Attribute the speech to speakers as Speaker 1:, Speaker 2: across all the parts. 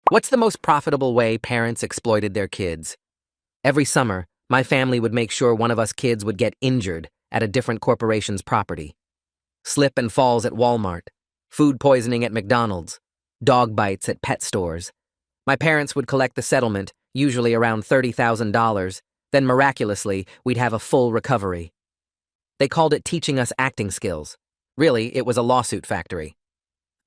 Speaker 1: What's the most profitable way parents exploited their kids? Every summer, my family would make sure one of us kids would get injured at a different corporation's property. Slip and falls at Walmart, food poisoning at McDonald's, dog bites at pet stores. My parents would collect the settlement, usually around $30,000, then miraculously, we'd have a full recovery. They called it teaching us acting skills. Really, it was a lawsuit factory.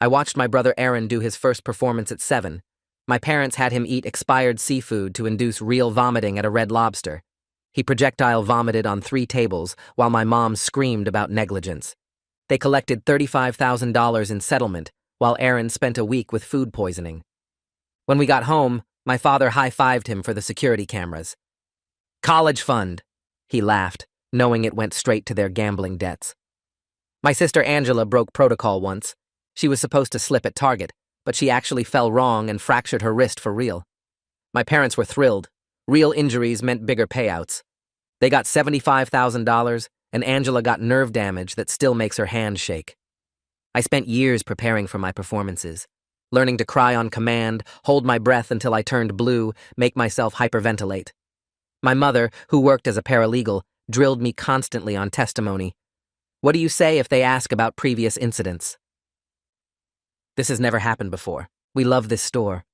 Speaker 1: I watched my brother Aaron do his first performance at 7. My parents had him eat expired seafood to induce real vomiting at a Red Lobster. He projectile vomited on 3 tables while my mom screamed about negligence. They collected $35,000 in settlement while Aaron spent a week with food poisoning. When we got home, my father high-fived him for the security cameras. College fund, he laughed, knowing it went straight to their gambling debts. My sister Angela broke protocol once. She was supposed to slip at Target, but she actually fell wrong and fractured her wrist for real. My parents were thrilled. Real injuries meant bigger payouts. They got $75,000, and Angela got nerve damage that still makes her hand shake. I spent years preparing for my performances, learning to cry on command, hold my breath until I turned blue, make myself hyperventilate. My mother, who worked as a paralegal, drilled me constantly on testimony. What do you say if they ask about previous incidents? This has never happened before. We love this store.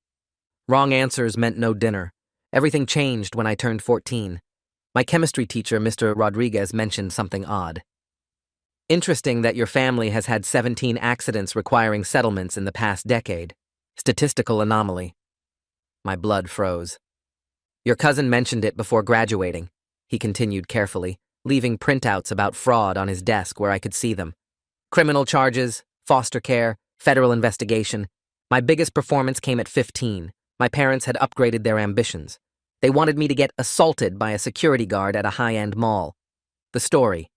Speaker 1: Wrong answers meant no dinner. Everything changed when I turned 14. My chemistry teacher, Mr. Rodriguez, mentioned something odd. Interesting that your family has had 17 accidents requiring settlements in the past decade. Statistical anomaly. My blood froze. Your cousin mentioned it before graduating, he continued carefully, leaving printouts about fraud on his desk where I could see them. Criminal charges, foster care, federal investigation. My biggest performance came at 15. My parents had upgraded their ambitions. They wanted me to get assaulted by a security guard at a high-end mall. The story.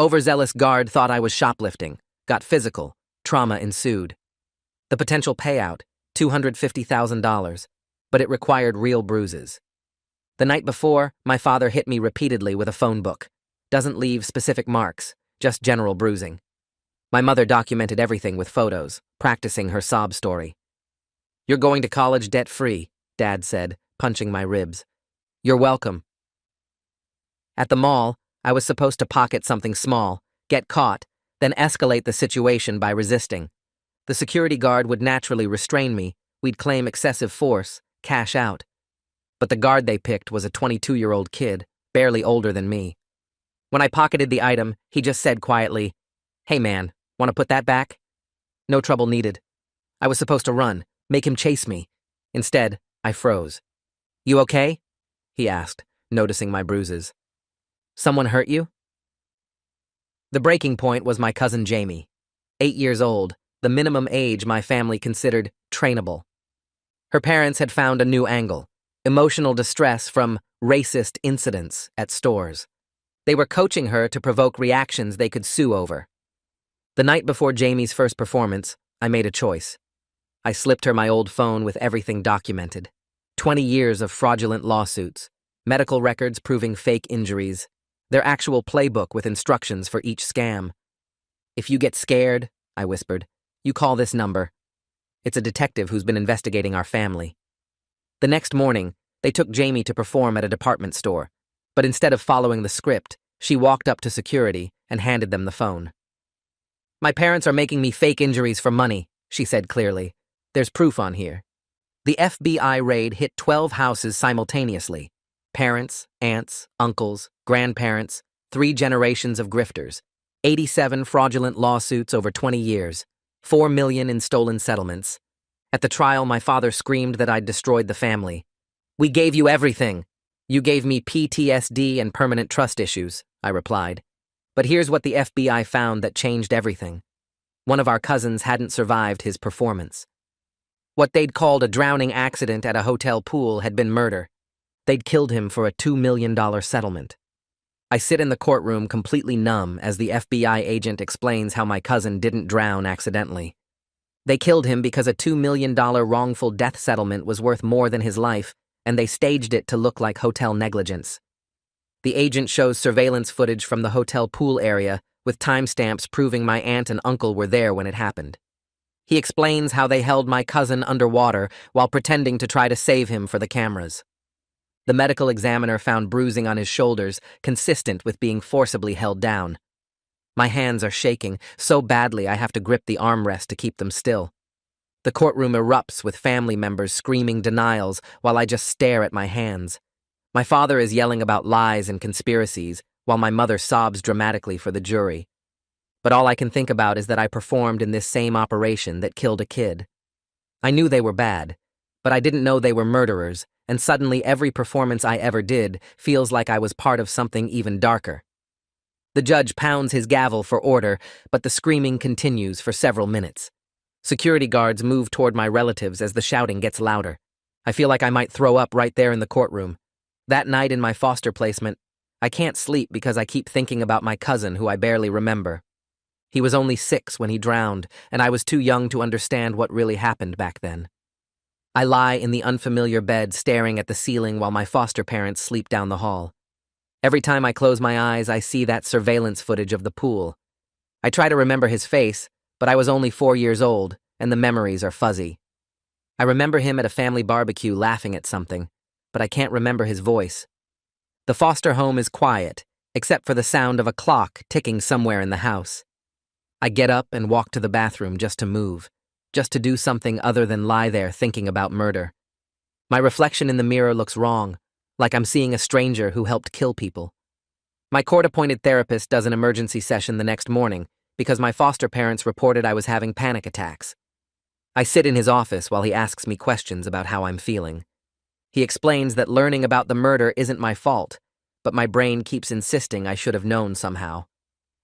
Speaker 1: Overzealous guard thought I was shoplifting, got physical, trauma ensued. The potential payout, $250,000, but it required real bruises. The night before, my father hit me repeatedly with a phone book. Doesn't leave specific marks, just general bruising. My mother documented everything with photos, practicing her sob story. You're going to college debt-free, Dad said, punching my ribs. You're welcome. At the mall, I was supposed to pocket something small, get caught, then escalate the situation by resisting. The security guard would naturally restrain me, we'd claim excessive force, cash out. But the guard they picked was a 22-year-old kid, barely older than me. When I pocketed the item, he just said quietly, "Hey man, want to put that back?" No trouble needed. I was supposed to run, make him chase me. Instead, I froze. You okay? He asked, noticing my bruises. Someone hurt you? The breaking point was my cousin Jamie. 8 years old, the minimum age my family considered trainable. Her parents had found a new angle, emotional distress from racist incidents at stores. They were coaching her to provoke reactions they could sue over. The night before Jamie's first performance, I made a choice. I slipped her my old phone with everything documented. 20 years of fraudulent lawsuits, medical records proving fake injuries, their actual playbook with instructions for each scam. If you get scared, I whispered, you call this number. It's a detective who's been investigating our family. The next morning, they took Jamie to perform at a department store, but instead of following the script, she walked up to security and handed them the phone. My parents are making me fake injuries for money, she said clearly. There's proof on here. The FBI raid hit 12 houses simultaneously. Parents, aunts, uncles, grandparents, 3 generations of grifters, 87 fraudulent lawsuits over 20 years, 4 million in stolen settlements. At the trial, my father screamed that I'd destroyed the family. We gave you everything. You gave me PTSD and permanent trust issues, I replied. But here's what the FBI found that changed everything. One of our cousins hadn't survived his performance. What they'd called a drowning accident at a hotel pool had been murder. They'd killed him for a $2 million settlement. I sit in the courtroom completely numb as the FBI agent explains how my cousin didn't drown accidentally. They killed him because a $2 million wrongful death settlement was worth more than his life, and they staged it to look like hotel negligence. The agent shows surveillance footage from the hotel pool area with timestamps proving my aunt and uncle were there when it happened. He explains how they held my cousin underwater while pretending to try to save him for the cameras. The medical examiner found bruising on his shoulders, consistent with being forcibly held down. My hands are shaking so badly I have to grip the armrest to keep them still. The courtroom erupts with family members screaming denials while I just stare at my hands. My father is yelling about lies and conspiracies, while my mother sobs dramatically for the jury. But all I can think about is that I performed in this same operation that killed a kid. I knew they were bad, but I didn't know they were murderers, and suddenly every performance I ever did feels like I was part of something even darker. The judge pounds his gavel for order, but the screaming continues for several minutes. Security guards move toward my relatives as the shouting gets louder. I feel like I might throw up right there in the courtroom. That night in my foster placement, I can't sleep because I keep thinking about my cousin who I barely remember. He was only 6 when he drowned, and I was too young to understand what really happened back then. I lie in the unfamiliar bed staring at the ceiling while my foster parents sleep down the hall. Every time I close my eyes, I see that surveillance footage of the pool. I try to remember his face, but I was only 4 years old, and the memories are fuzzy. I remember him at a family barbecue laughing at something, but I can't remember his voice. The foster home is quiet, except for the sound of a clock ticking somewhere in the house. I get up and walk to the bathroom just to move, just to do something other than lie there thinking about murder. My reflection in the mirror looks wrong, like I'm seeing a stranger who helped kill people. My court-appointed therapist does an emergency session the next morning because my foster parents reported I was having panic attacks. I sit in his office while he asks me questions about how I'm feeling. He explains that learning about the murder isn't my fault, but my brain keeps insisting I should have known somehow.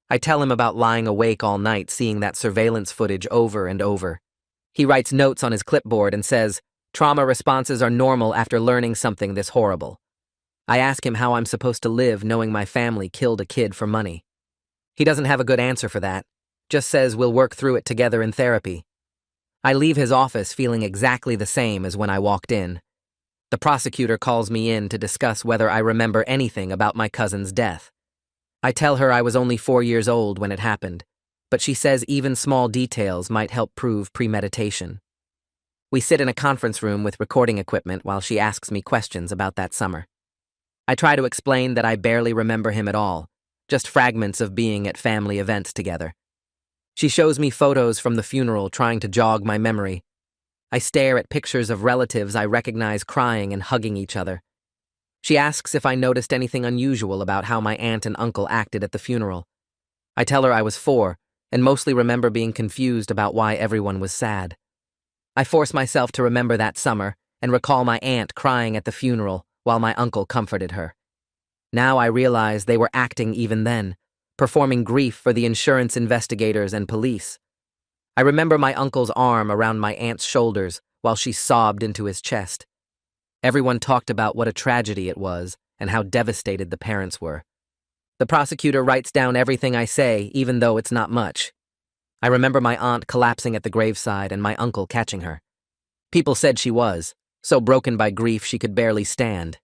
Speaker 1: I tell him about lying awake all night seeing that surveillance footage over and over. He writes notes on his clipboard and says, "Trauma responses are normal after learning something this horrible." I ask him how I'm supposed to live knowing my family killed a kid for money. He doesn't have a good answer for that, just says we'll work through it together in therapy. I leave his office feeling exactly the same as when I walked in. The prosecutor calls me in to discuss whether I remember anything about my cousin's death. I tell her I was only 4 years old when it happened, but she says even small details might help prove premeditation. We sit in a conference room with recording equipment while she asks me questions about that summer. I try to explain that I barely remember him at all, just fragments of being at family events together. She shows me photos from the funeral trying to jog my memory. I stare at pictures of relatives I recognize crying and hugging each other. She asks if I noticed anything unusual about how my aunt and uncle acted at the funeral. I tell her I was 4 and mostly remember being confused about why everyone was sad. I force myself to remember that summer and recall my aunt crying at the funeral while my uncle comforted her. Now I realize they were acting even then, performing grief for the insurance investigators and police. I remember my uncle's arm around my aunt's shoulders while she sobbed into his chest. Everyone talked about what a tragedy it was and how devastated the parents were. The prosecutor writes down everything I say, even though it's not much. I remember my aunt collapsing at the graveside and my uncle catching her. People said she was, so broken by grief she could barely stand.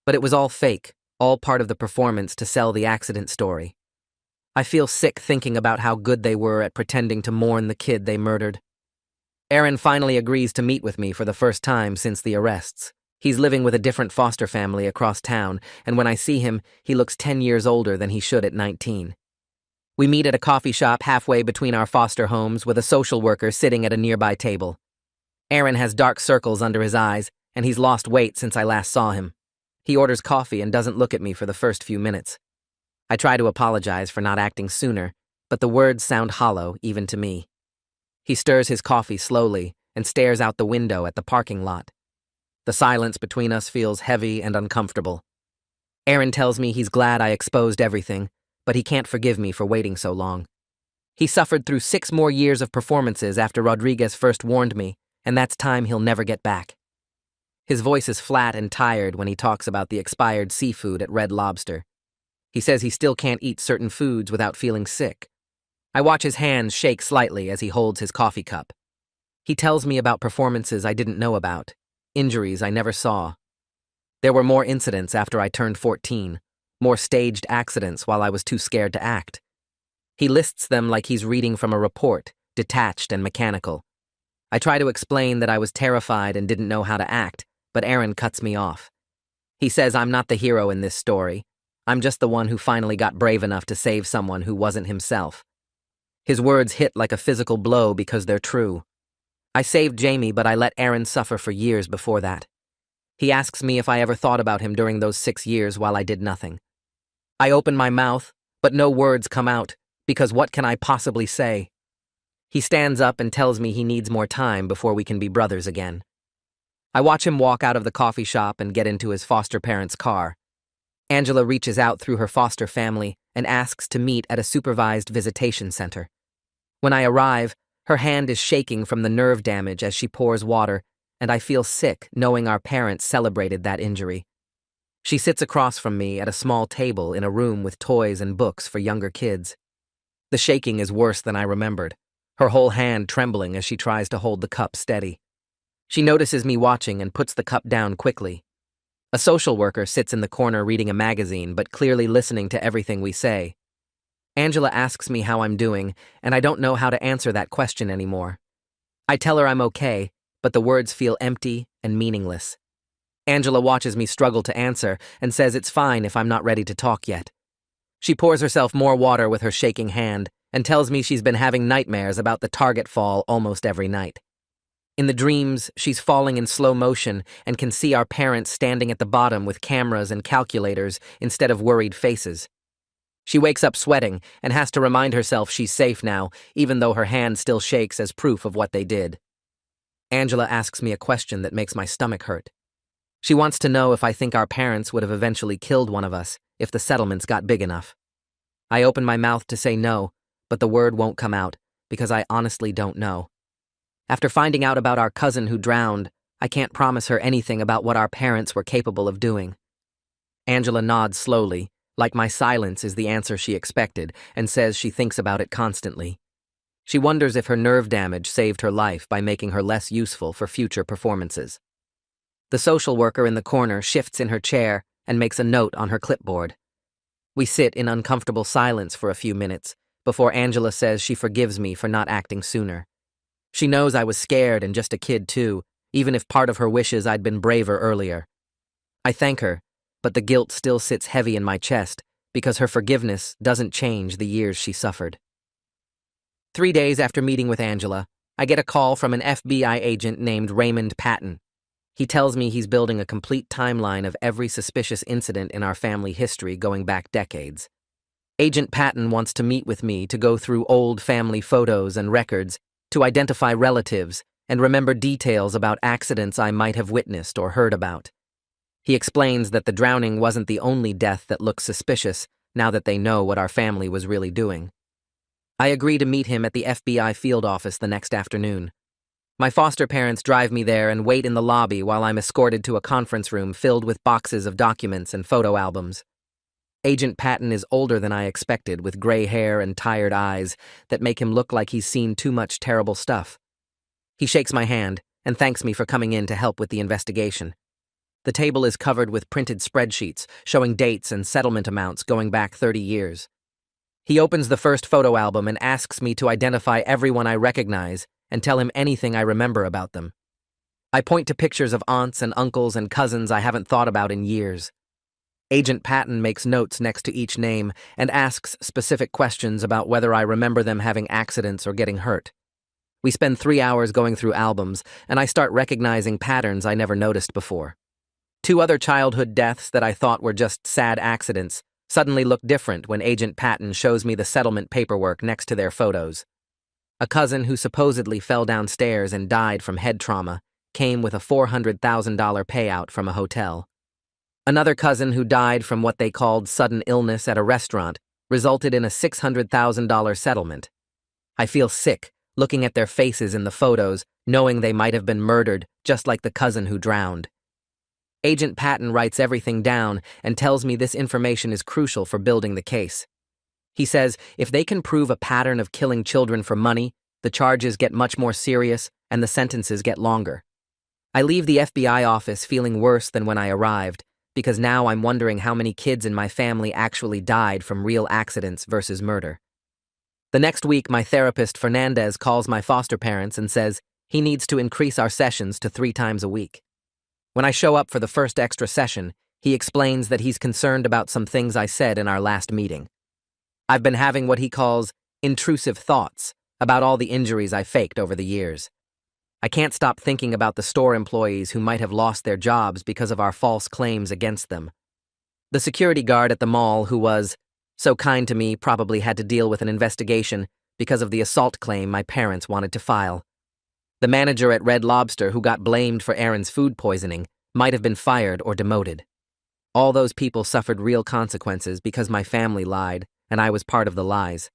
Speaker 1: But it was all fake, all part of the performance to sell the accident story. I feel sick thinking about how good they were at pretending to mourn the kid they murdered. Aaron finally agrees to meet with me for the first time since the arrests. He's living with a different foster family across town, and when I see him, he looks 10 years older than he should at 19. We meet at a coffee shop halfway between our foster homes with a social worker sitting at a nearby table. Aaron has dark circles under his eyes, and he's lost weight since I last saw him. He orders coffee and doesn't look at me for the first few minutes. I try to apologize for not acting sooner, but the words sound hollow even to me. He stirs his coffee slowly and stares out the window at the parking lot. The silence between us feels heavy and uncomfortable. Aaron tells me he's glad I exposed everything, but he can't forgive me for waiting so long. He suffered through 6 more years of performances after Rodriguez first warned me, and that's time he'll never get back. His voice is flat and tired when he talks about the expired seafood at Red Lobster. He says he still can't eat certain foods without feeling sick. I watch his hands shake slightly as he holds his coffee cup. He tells me about performances I didn't know about, injuries I never saw. There were more incidents after I turned 14, more staged accidents while I was too scared to act. He lists them like he's reading from a report, detached and mechanical. I try to explain that I was terrified and didn't know how to act, but Aaron cuts me off. He says I'm not the hero in this story. I'm just the one who finally got brave enough to save someone who wasn't himself. His words hit like a physical blow because they're true. I saved Jamie, but I let Aaron suffer for years before that. He asks me if I ever thought about him during those 6 years while I did nothing. I open my mouth, but no words come out, because what can I possibly say? He stands up and tells me he needs more time before we can be brothers again. I watch him walk out of the coffee shop and get into his foster parents' car. Angela reaches out through her foster family and asks to meet at a supervised visitation center. When I arrive, her hand is shaking from the nerve damage as she pours water, and I feel sick knowing our parents celebrated that injury. She sits across from me at a small table in a room with toys and books for younger kids. The shaking is worse than I remembered, her whole hand trembling as she tries to hold the cup steady. She notices me watching and puts the cup down quickly. A social worker sits in the corner reading a magazine but clearly listening to everything we say. Angela asks me how I'm doing, and I don't know how to answer that question anymore. I tell her I'm okay, but the words feel empty and meaningless. Angela watches me struggle to answer and says it's fine if I'm not ready to talk yet. She pours herself more water with her shaking hand and tells me she's been having nightmares about the target fall almost every night. In the dreams, she's falling in slow motion and can see our parents standing at the bottom with cameras and calculators instead of worried faces. She wakes up sweating and has to remind herself she's safe now, even though her hand still shakes as proof of what they did. Angela asks me a question that makes my stomach hurt. She wants to know if I think our parents would have eventually killed one of us if the settlements got big enough. I open my mouth to say no, but the word won't come out because I honestly don't know. After finding out about our cousin who drowned, I can't promise her anything about what our parents were capable of doing. Angela nods slowly, like my silence is the answer she expected, and says she thinks about it constantly. She wonders if her nerve damage saved her life by making her less useful for future performances. The social worker in the corner shifts in her chair and makes a note on her clipboard. We sit in uncomfortable silence for a few minutes before Angela says she forgives me for not acting sooner. She knows I was scared and just a kid too, even if part of her wishes I'd been braver earlier. I thank her, but the guilt still sits heavy in my chest because her forgiveness doesn't change the years she suffered. 3 days after meeting with Angela, I get a call from an FBI agent named Raymond Patton. He tells me he's building a complete timeline of every suspicious incident in our family history going back decades. Agent Patton wants to meet with me to go through old family photos and records, to identify relatives and remember details about accidents I might have witnessed or heard about. He explains that the drowning wasn't the only death that looks suspicious now that they know what our family was really doing. I agree to meet him at the FBI field office the next afternoon. My foster parents drive me there and wait in the lobby while I'm escorted to a conference room filled with boxes of documents and photo albums. Agent Patton is older than I expected, with gray hair and tired eyes that make him look like he's seen too much terrible stuff. He shakes my hand and thanks me for coming in to help with the investigation. The table is covered with printed spreadsheets showing dates and settlement amounts going back 30 years. He opens the first photo album and asks me to identify everyone I recognize and tell him anything I remember about them. I point to pictures of aunts and uncles and cousins I haven't thought about in years. Agent Patton makes notes next to each name and asks specific questions about whether I remember them having accidents or getting hurt. We spend 3 hours going through albums, and I start recognizing patterns I never noticed before. 2 other childhood deaths that I thought were just sad accidents suddenly look different when Agent Patton shows me the settlement paperwork next to their photos. A cousin who supposedly fell downstairs and died from head trauma came with a $400,000 payout from a hotel. Another cousin who died from what they called sudden illness at a restaurant resulted in a $600,000 settlement. I feel sick looking at their faces in the photos, knowing they might have been murdered, just like the cousin who drowned. Agent Patton writes everything down and tells me this information is crucial for building the case. He says if they can prove a pattern of killing children for money, the charges get much more serious and the sentences get longer. I leave the FBI office feeling worse than when I arrived, because now I'm wondering how many kids in my family actually died from real accidents versus murder. The next week, my therapist, Fernandez, calls my foster parents and says He needs to increase our sessions to 3 times a week. When I show up for the first extra session, he explains that he's concerned about some things I said in our last meeting. I've been having what he calls intrusive thoughts about all the injuries I faked over the years. I can't stop thinking about the store employees who might have lost their jobs because of our false claims against them. The security guard at the mall who was so kind to me probably had to deal with an investigation because of the assault claim my parents wanted to file. The manager at Red Lobster who got blamed for Aaron's food poisoning might have been fired or demoted. All those people suffered real consequences because my family lied, and I was part of the lies.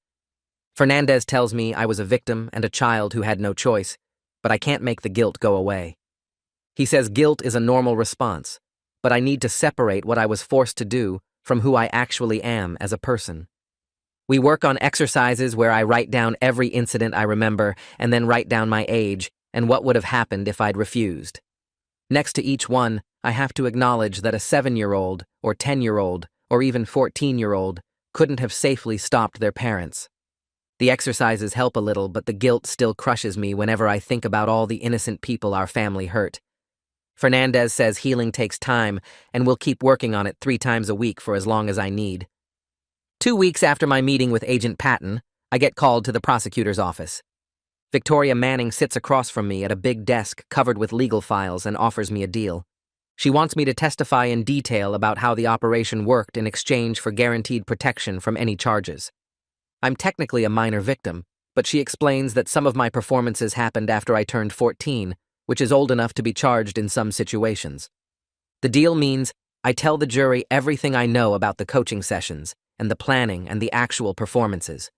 Speaker 1: Fernandez tells me I was a victim and a child who had no choice, but I can't make the guilt go away. He says guilt is a normal response, but I need to separate what I was forced to do from who I actually am as a person. We work on exercises where I write down every incident I remember and then write down my age and what would have happened if I'd refused. Next to each one, I have to acknowledge that a 7-year-old or 10-year-old or even 14-year-old couldn't have safely stopped their parents. The exercises help a little, but the guilt still crushes me whenever I think about all the innocent people our family hurt. Fernandez says healing takes time and we'll keep working on it 3 times a week for as long as I need. 2 weeks after my meeting with Agent Patton, I get called to the prosecutor's office. Victoria Manning sits across from me at a big desk covered with legal files and offers me a deal. She wants me to testify in detail about how the operation worked in exchange for guaranteed protection from any charges. I'm technically a minor victim, but she explains that some of my performances happened after I turned 14, which is old enough to be charged in some situations. The deal means I tell the jury everything I know about the coaching sessions and the planning and the actual performances.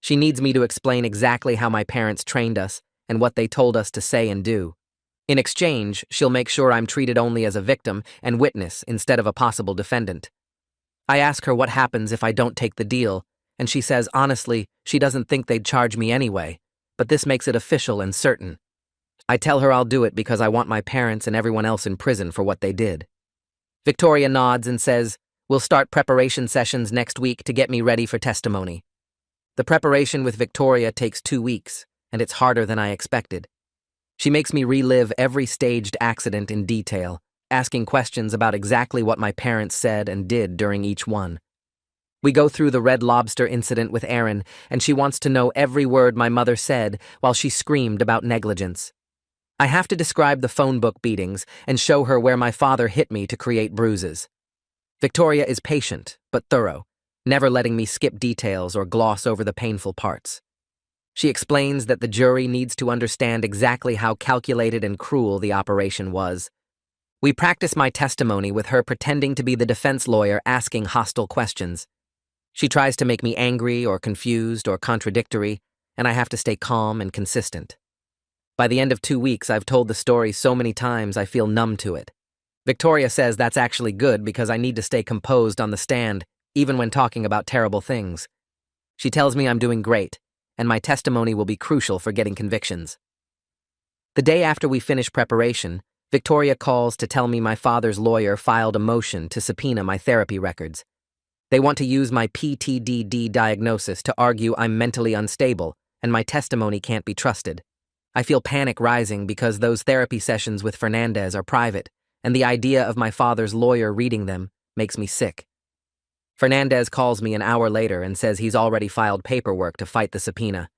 Speaker 1: She needs me to explain exactly how my parents trained us and what they told us to say and do. In exchange, she'll make sure I'm treated only as a victim and witness instead of a possible defendant. I ask her what happens if I don't take the deal, and she says honestly she doesn't think they'd charge me anyway, but this makes it official and certain. I tell her I'll do it because I want my parents and everyone else in prison for what they did. Victoria nods and says, "We'll start preparation sessions next week to get me ready for testimony." The preparation with Victoria takes 2 weeks, and it's harder than I expected. She makes me relive every staged accident in detail, asking questions about exactly what my parents said and did during each one. We go through the Red Lobster incident with Aaron, and she wants to know every word my mother said while she screamed about negligence. I have to describe the phone book beatings and show her where my father hit me to create bruises. Victoria is patient, but thorough, never letting me skip details or gloss over the painful parts. She explains that the jury needs to understand exactly how calculated and cruel the operation was. We practice my testimony with her pretending to be the defense lawyer asking hostile questions. She tries to make me angry or confused or contradictory, and I have to stay calm and consistent. By the end of 2 weeks, I've told the story so many times I feel numb to it. Victoria says that's actually good because I need to stay composed on the stand, even when talking about terrible things. She tells me I'm doing great, and my testimony will be crucial for getting convictions. The day after we finish preparation, Victoria calls to tell me my father's lawyer filed a motion to subpoena my therapy records. They want to use my PTSD diagnosis to argue I'm mentally unstable and my testimony can't be trusted. I feel panic rising because those therapy sessions with Fernandez are private, and the idea of my father's lawyer reading them makes me sick. Fernandez calls me an hour later and says he's already filed paperwork to fight the subpoena.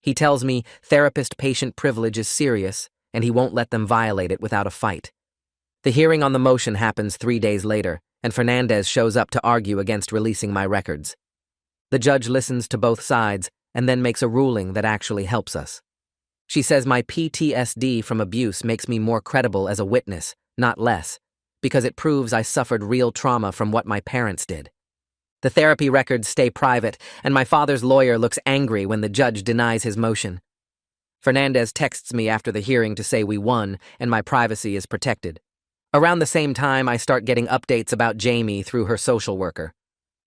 Speaker 1: He tells me therapist-patient privilege is serious and he won't let them violate it without a fight. The hearing on the motion happens 3 days later, and Fernandez shows up to argue against releasing my records. The judge listens to both sides and then makes a ruling that actually helps us. She says my PTSD from abuse makes me more credible as a witness, not less, because it proves I suffered real trauma from what my parents did. The therapy records stay private, and my father's lawyer looks angry when the judge denies his motion. Fernandez texts me after the hearing to say we won and my privacy is protected. Around the same time, I start getting updates about Jamie through her social worker.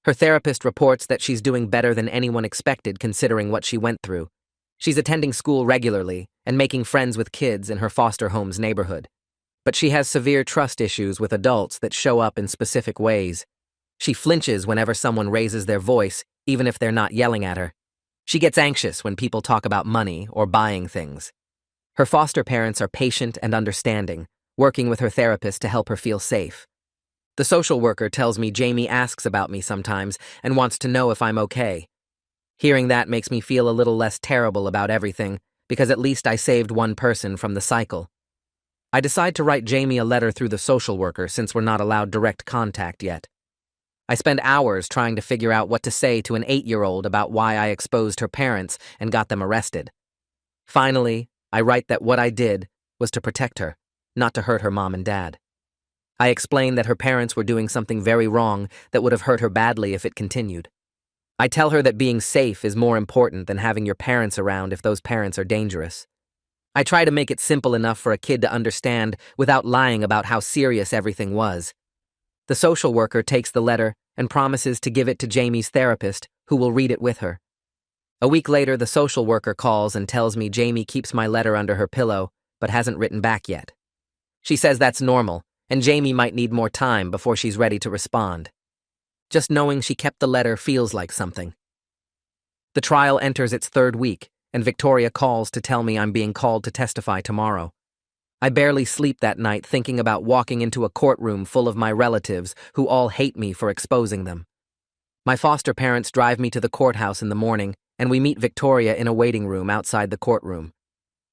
Speaker 1: Her therapist reports that she's doing better than anyone expected considering what she went through. She's attending school regularly and making friends with kids in her foster home's neighborhood. But she has severe trust issues with adults that show up in specific ways. She flinches whenever someone raises their voice, even if they're not yelling at her. She gets anxious when people talk about money or buying things. Her foster parents are patient and understanding, working with her therapist to help her feel safe. The social worker tells me Jamie asks about me sometimes and wants to know if I'm okay. Hearing that makes me feel a little less terrible about everything, because at least I saved one person from the cycle. I decide to write Jamie a letter through the social worker since we're not allowed direct contact yet. I spend hours trying to figure out what to say to an 8-year-old about why I exposed her parents and got them arrested. Finally, I write that what I did was to protect her, not to hurt her mom and dad. I explain that her parents were doing something very wrong that would have hurt her badly if it continued. I tell her that being safe is more important than having your parents around if those parents are dangerous. I try to make it simple enough for a kid to understand without lying about how serious everything was. The social worker takes the letter and promises to give it to Jamie's therapist, who will read it with her. A week later, the social worker calls and tells me Jamie keeps my letter under her pillow, but hasn't written back yet. She says that's normal, and Jamie might need more time before she's ready to respond. Just knowing she kept the letter feels like something. The trial enters its third week, and Victoria calls to tell me I'm being called to testify tomorrow. I barely sleep that night thinking about walking into a courtroom full of my relatives who all hate me for exposing them. My foster parents drive me to the courthouse in the morning, and we meet Victoria in a waiting room outside the courtroom.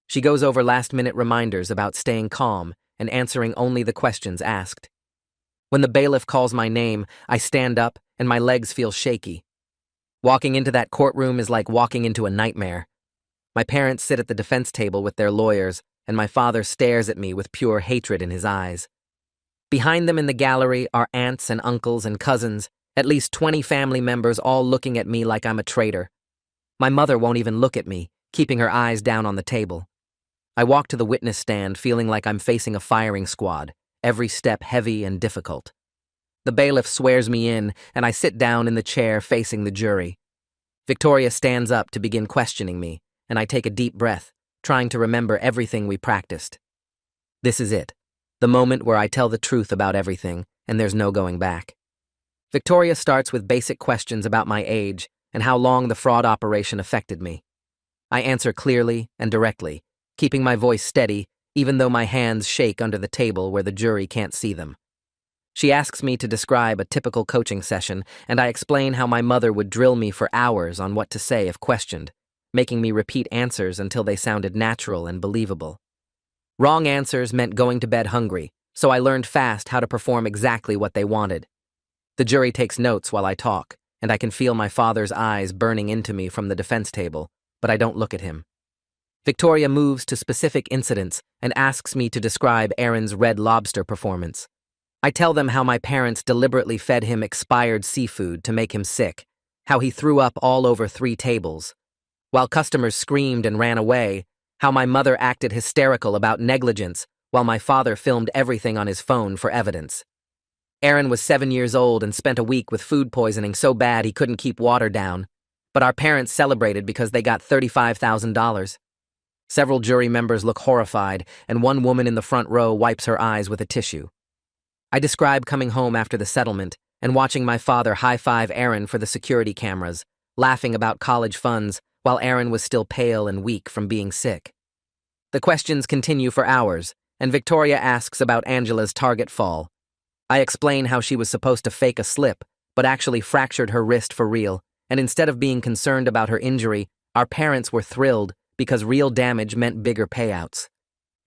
Speaker 1: She goes over last-minute reminders about staying calm and answering only the questions asked. When the bailiff calls my name, I stand up and my legs feel shaky. Walking into that courtroom is like walking into a nightmare. My parents sit at the defense table with their lawyers, and my father stares at me with pure hatred in his eyes. Behind them in the gallery are aunts and uncles and cousins, at least 20 family members all looking at me like I'm a traitor. My mother won't even look at me, keeping her eyes down on the table. I walk to the witness stand feeling like I'm facing a firing squad, every step heavy and difficult. The bailiff swears me in, and I sit down in the chair facing the jury. Victoria stands up to begin questioning me, and I take a deep breath, trying to remember everything we practiced. This is it, the moment where I tell the truth about everything, and there's no going back. Victoria starts with basic questions about my age and how long the fraud operation affected me. I answer clearly and directly, keeping my voice steady even though my hands shake under the table where the jury can't see them. She asks me to describe a typical coaching session, and I explain how my mother would drill me for hours on what to say if questioned, making me repeat answers until they sounded natural and believable. Wrong answers meant going to bed hungry, so I learned fast how to perform exactly what they wanted. The jury takes notes while I talk, and I can feel my father's eyes burning into me from the defense table, but I don't look at him. Victoria moves to specific incidents and asks me to describe Aaron's Red Lobster performance. I tell them how my parents deliberately fed him expired seafood to make him sick, how he threw up all over 3 tables. While customers screamed and ran away, how my mother acted hysterical about negligence while my father filmed everything on his phone for evidence. Aaron was 7 years old and spent a week with food poisoning so bad he couldn't keep water down, but our parents celebrated because they got $35,000. Several jury members look horrified, and one woman in the front row wipes her eyes with a tissue. I describe coming home after the settlement and watching my father high-five Aaron for the security cameras, laughing about college funds while Aaron was still pale and weak from being sick. The questions continue for hours, and Victoria asks about Angela's Target fall. I explain how she was supposed to fake a slip, but actually fractured her wrist for real, and instead of being concerned about her injury, our parents were thrilled because real damage meant bigger payouts.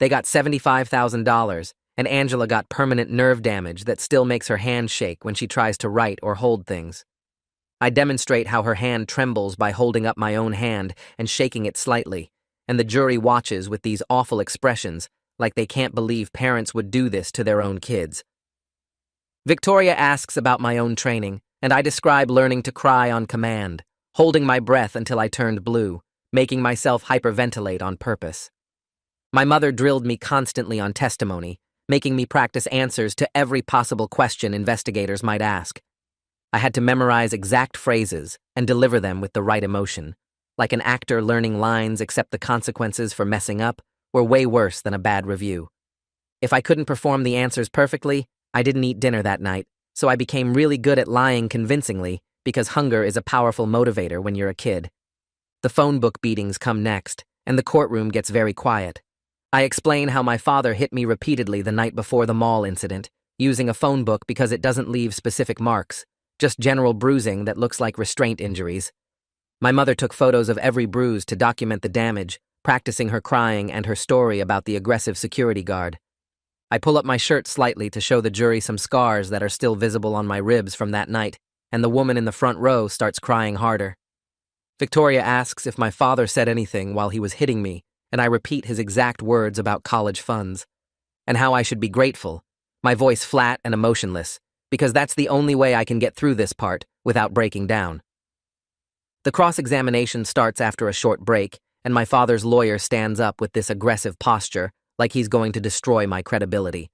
Speaker 1: They got $75,000, and Angela got permanent nerve damage that still makes her hand shake when she tries to write or hold things. I demonstrate how her hand trembles by holding up my own hand and shaking it slightly, and the jury watches with these awful expressions like they can't believe parents would do this to their own kids. Victoria asks about my own training, and I describe learning to cry on command, holding my breath until I turned blue, making myself hyperventilate on purpose. My mother drilled me constantly on testimony, making me practice answers to every possible question investigators might ask. I had to memorize exact phrases and deliver them with the right emotion, like an actor learning lines, except the consequences for messing up were way worse than a bad review. If I couldn't perform the answers perfectly, I didn't eat dinner that night, so I became really good at lying convincingly because hunger is a powerful motivator when you're a kid. The phone book beatings come next, and the courtroom gets very quiet. I explain how my father hit me repeatedly the night before the mall incident, using a phone book because it doesn't leave specific marks, just general bruising that looks like restraint injuries. My mother took photos of every bruise to document the damage, practicing her crying and her story about the aggressive security guard. I pull up my shirt slightly to show the jury some scars that are still visible on my ribs from that night, and the woman in the front row starts crying harder. Victoria asks if my father said anything while he was hitting me, and I repeat his exact words about college funds, and how I should be grateful, my voice flat and emotionless, because that's the only way I can get through this part without breaking down. The cross-examination starts after a short break, and my father's lawyer stands up with this aggressive posture, like he's going to destroy my credibility.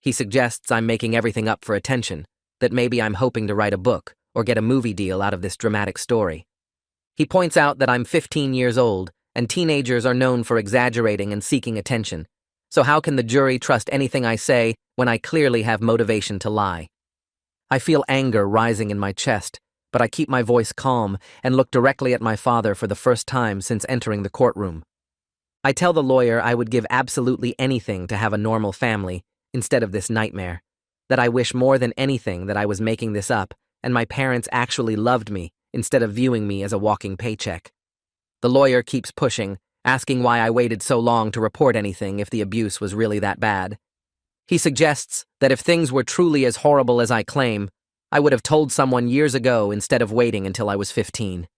Speaker 1: He suggests I'm making everything up for attention, that maybe I'm hoping to write a book or get a movie deal out of this dramatic story. He points out that I'm 15 years old, and teenagers are known for exaggerating and seeking attention, so how can the jury trust anything I say when I clearly have motivation to lie? I feel anger rising in my chest, but I keep my voice calm and look directly at my father for the first time since entering the courtroom. I tell the lawyer I would give absolutely anything to have a normal family instead of this nightmare, that I wish more than anything that I was making this up and my parents actually loved me instead of viewing me as a walking paycheck. The lawyer keeps pushing, asking why I waited so long to report anything if the abuse was really that bad. He suggests that if things were truly as horrible as I claim, I would have told someone years ago instead of waiting until I was 15.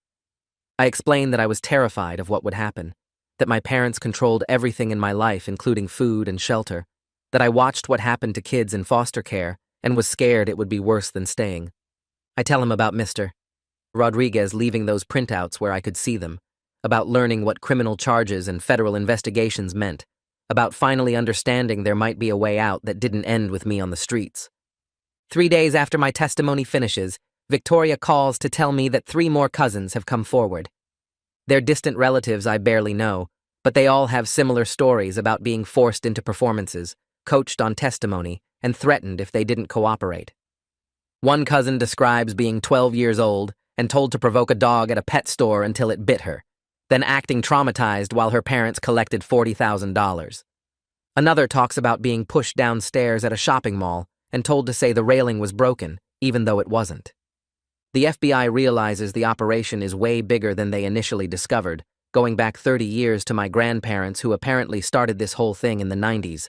Speaker 1: I explain that I was terrified of what would happen, that my parents controlled everything in my life, including food and shelter, that I watched what happened to kids in foster care and was scared it would be worse than staying. I tell him about Mr. Rodriguez leaving those printouts where I could see them, about learning what criminal charges and federal investigations meant, about finally understanding there might be a way out that didn't end with me on the streets. 3 days after my testimony finishes, Victoria calls to tell me that 3 more cousins have come forward. They're distant relatives I barely know, but they all have similar stories about being forced into performances, coached on testimony, and threatened if they didn't cooperate. One cousin describes being 12 years old and told to provoke a dog at a pet store until it bit her, then acting traumatized while her parents collected $40,000. Another talks about being pushed downstairs at a shopping mall and told to say the railing was broken, even though it wasn't. The FBI realizes the operation is way bigger than they initially discovered, going back 30 years to my grandparents who apparently started this whole thing in the 90s.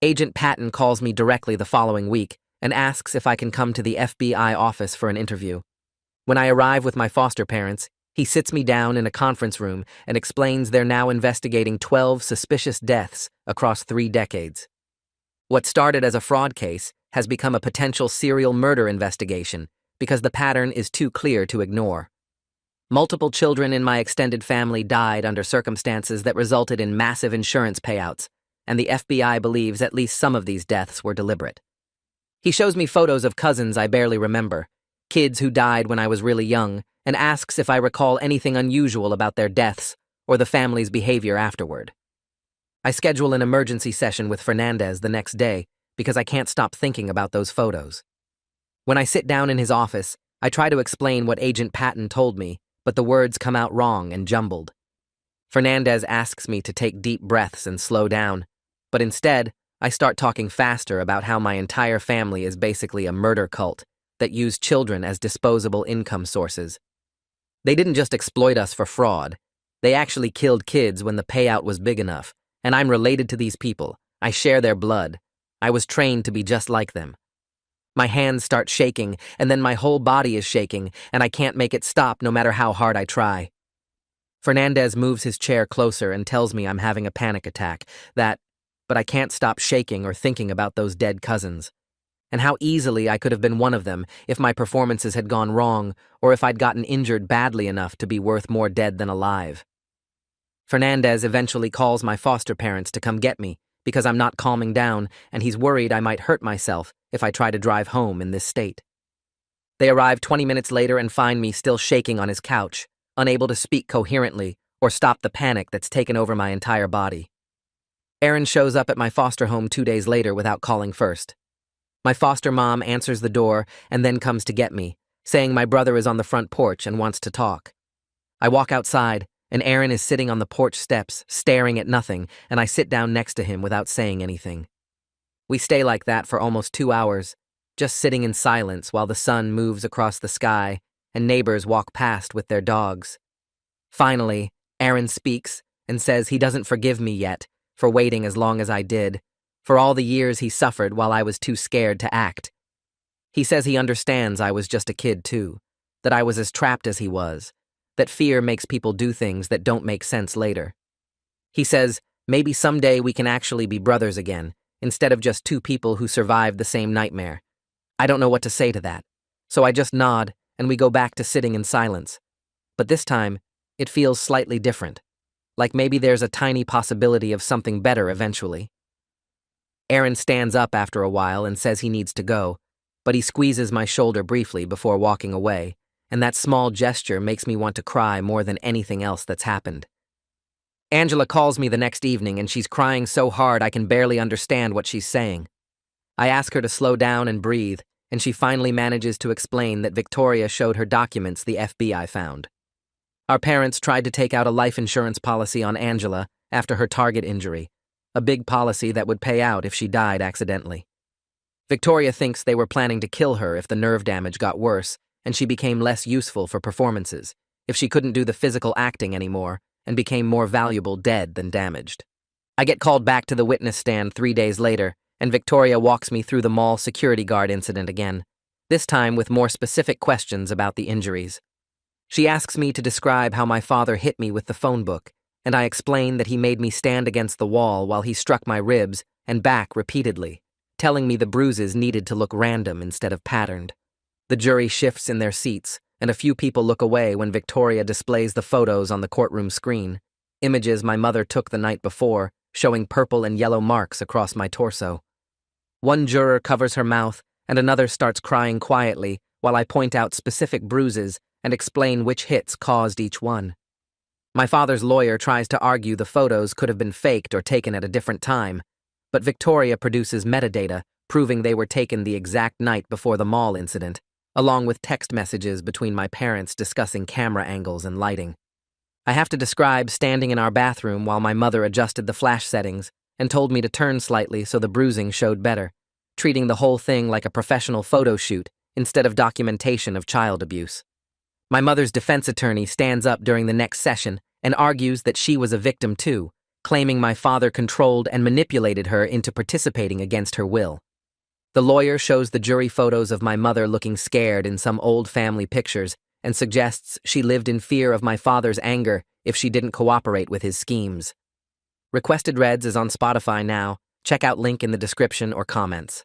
Speaker 1: Agent Patton calls me directly the following week and asks if I can come to the FBI office for an interview. When I arrive with my foster parents, he sits me down in a conference room and explains they're now investigating 12 suspicious deaths across 3 decades. What started as a fraud case has become a potential serial murder investigation because the pattern is too clear to ignore. Multiple children in my extended family died under circumstances that resulted in massive insurance payouts, and the FBI believes at least some of these deaths were deliberate. He shows me photos of cousins I barely remember, kids who died when I was really young, and asks if I recall anything unusual about their deaths or the family's behavior afterward. I schedule an emergency session with Fernandez the next day because I can't stop thinking about those photos. When I sit down in his office, I try to explain what Agent Patton told me, but the words come out wrong and jumbled. Fernandez asks me to take deep breaths and slow down, but instead, I start talking faster about how my entire family is basically a murder cult that used children as disposable income sources. They didn't just exploit us for fraud. They actually killed kids when the payout was big enough, and I'm related to these people. I share their blood. I was trained to be just like them. My hands start shaking, and then my whole body is shaking, and I can't make it stop no matter how hard I try. Fernandez moves his chair closer and tells me I'm having a panic attack, but I can't stop shaking or thinking about those dead cousins, and how easily I could have been one of them if my performances had gone wrong or if I'd gotten injured badly enough to be worth more dead than alive. Fernandez eventually calls my foster parents to come get me because I'm not calming down, and he's worried I might hurt myself if I try to drive home in this state. They arrive 20 minutes later and find me still shaking on his couch, unable to speak coherently or stop the panic that's taken over my entire body. Aaron shows up at my foster home 2 days later without calling first. My foster mom answers the door and then comes to get me, saying my brother is on the front porch and wants to talk. I walk outside, and Aaron is sitting on the porch steps, staring at nothing, and I sit down next to him without saying anything. We stay like that for almost 2 hours, just sitting in silence while the sun moves across the sky and neighbors walk past with their dogs. Finally, Aaron speaks and says he doesn't forgive me yet for waiting as long as I did, for all the years he suffered while I was too scared to act. He says he understands I was just a kid too, that I was as trapped as he was, that fear makes people do things that don't make sense later. He says maybe someday we can actually be brothers again, instead of just two people who survived the same nightmare. I don't know what to say to that, so I just nod and we go back to sitting in silence. But this time, it feels slightly different, like maybe there's a tiny possibility of something better eventually. Aaron stands up after a while and says he needs to go, but he squeezes my shoulder briefly before walking away, and that small gesture makes me want to cry more than anything else that's happened. Angela calls me the next evening and she's crying so hard I can barely understand what she's saying. I ask her to slow down and breathe, and she finally manages to explain that Victoria showed her documents the FBI found. Our parents tried to take out a life insurance policy on Angela after her target injury, a big policy that would pay out if she died accidentally. Victoria thinks they were planning to kill her if the nerve damage got worse and she became less useful for performances, if she couldn't do the physical acting anymore and became more valuable dead than damaged. I get called back to the witness stand 3 days later, and Victoria walks me through the mall security guard incident again, this time with more specific questions about the injuries. She asks me to describe how my father hit me with the phone book, and I explain that he made me stand against the wall while he struck my ribs and back repeatedly, telling me the bruises needed to look random instead of patterned. The jury shifts in their seats, and a few people look away when Victoria displays the photos on the courtroom screen, images my mother took the night before, showing purple and yellow marks across my torso. One juror covers her mouth, and another starts crying quietly while I point out specific bruises and explain which hits caused each one. My father's lawyer tries to argue the photos could have been faked or taken at a different time, but Victoria produces metadata proving they were taken the exact night before the mall incident, along with text messages between my parents discussing camera angles and lighting. I have to describe standing in our bathroom while my mother adjusted the flash settings and told me to turn slightly so the bruising showed better, treating the whole thing like a professional photo shoot instead of documentation of child abuse. My mother's defense attorney stands up during the next session and argues that she was a victim too, claiming my father controlled and manipulated her into participating against her will. The lawyer shows the jury photos of my mother looking scared in some old family pictures and suggests she lived in fear of my father's anger if she didn't cooperate with his schemes. Requested Reds is on Spotify now. Check out link in the description or comments.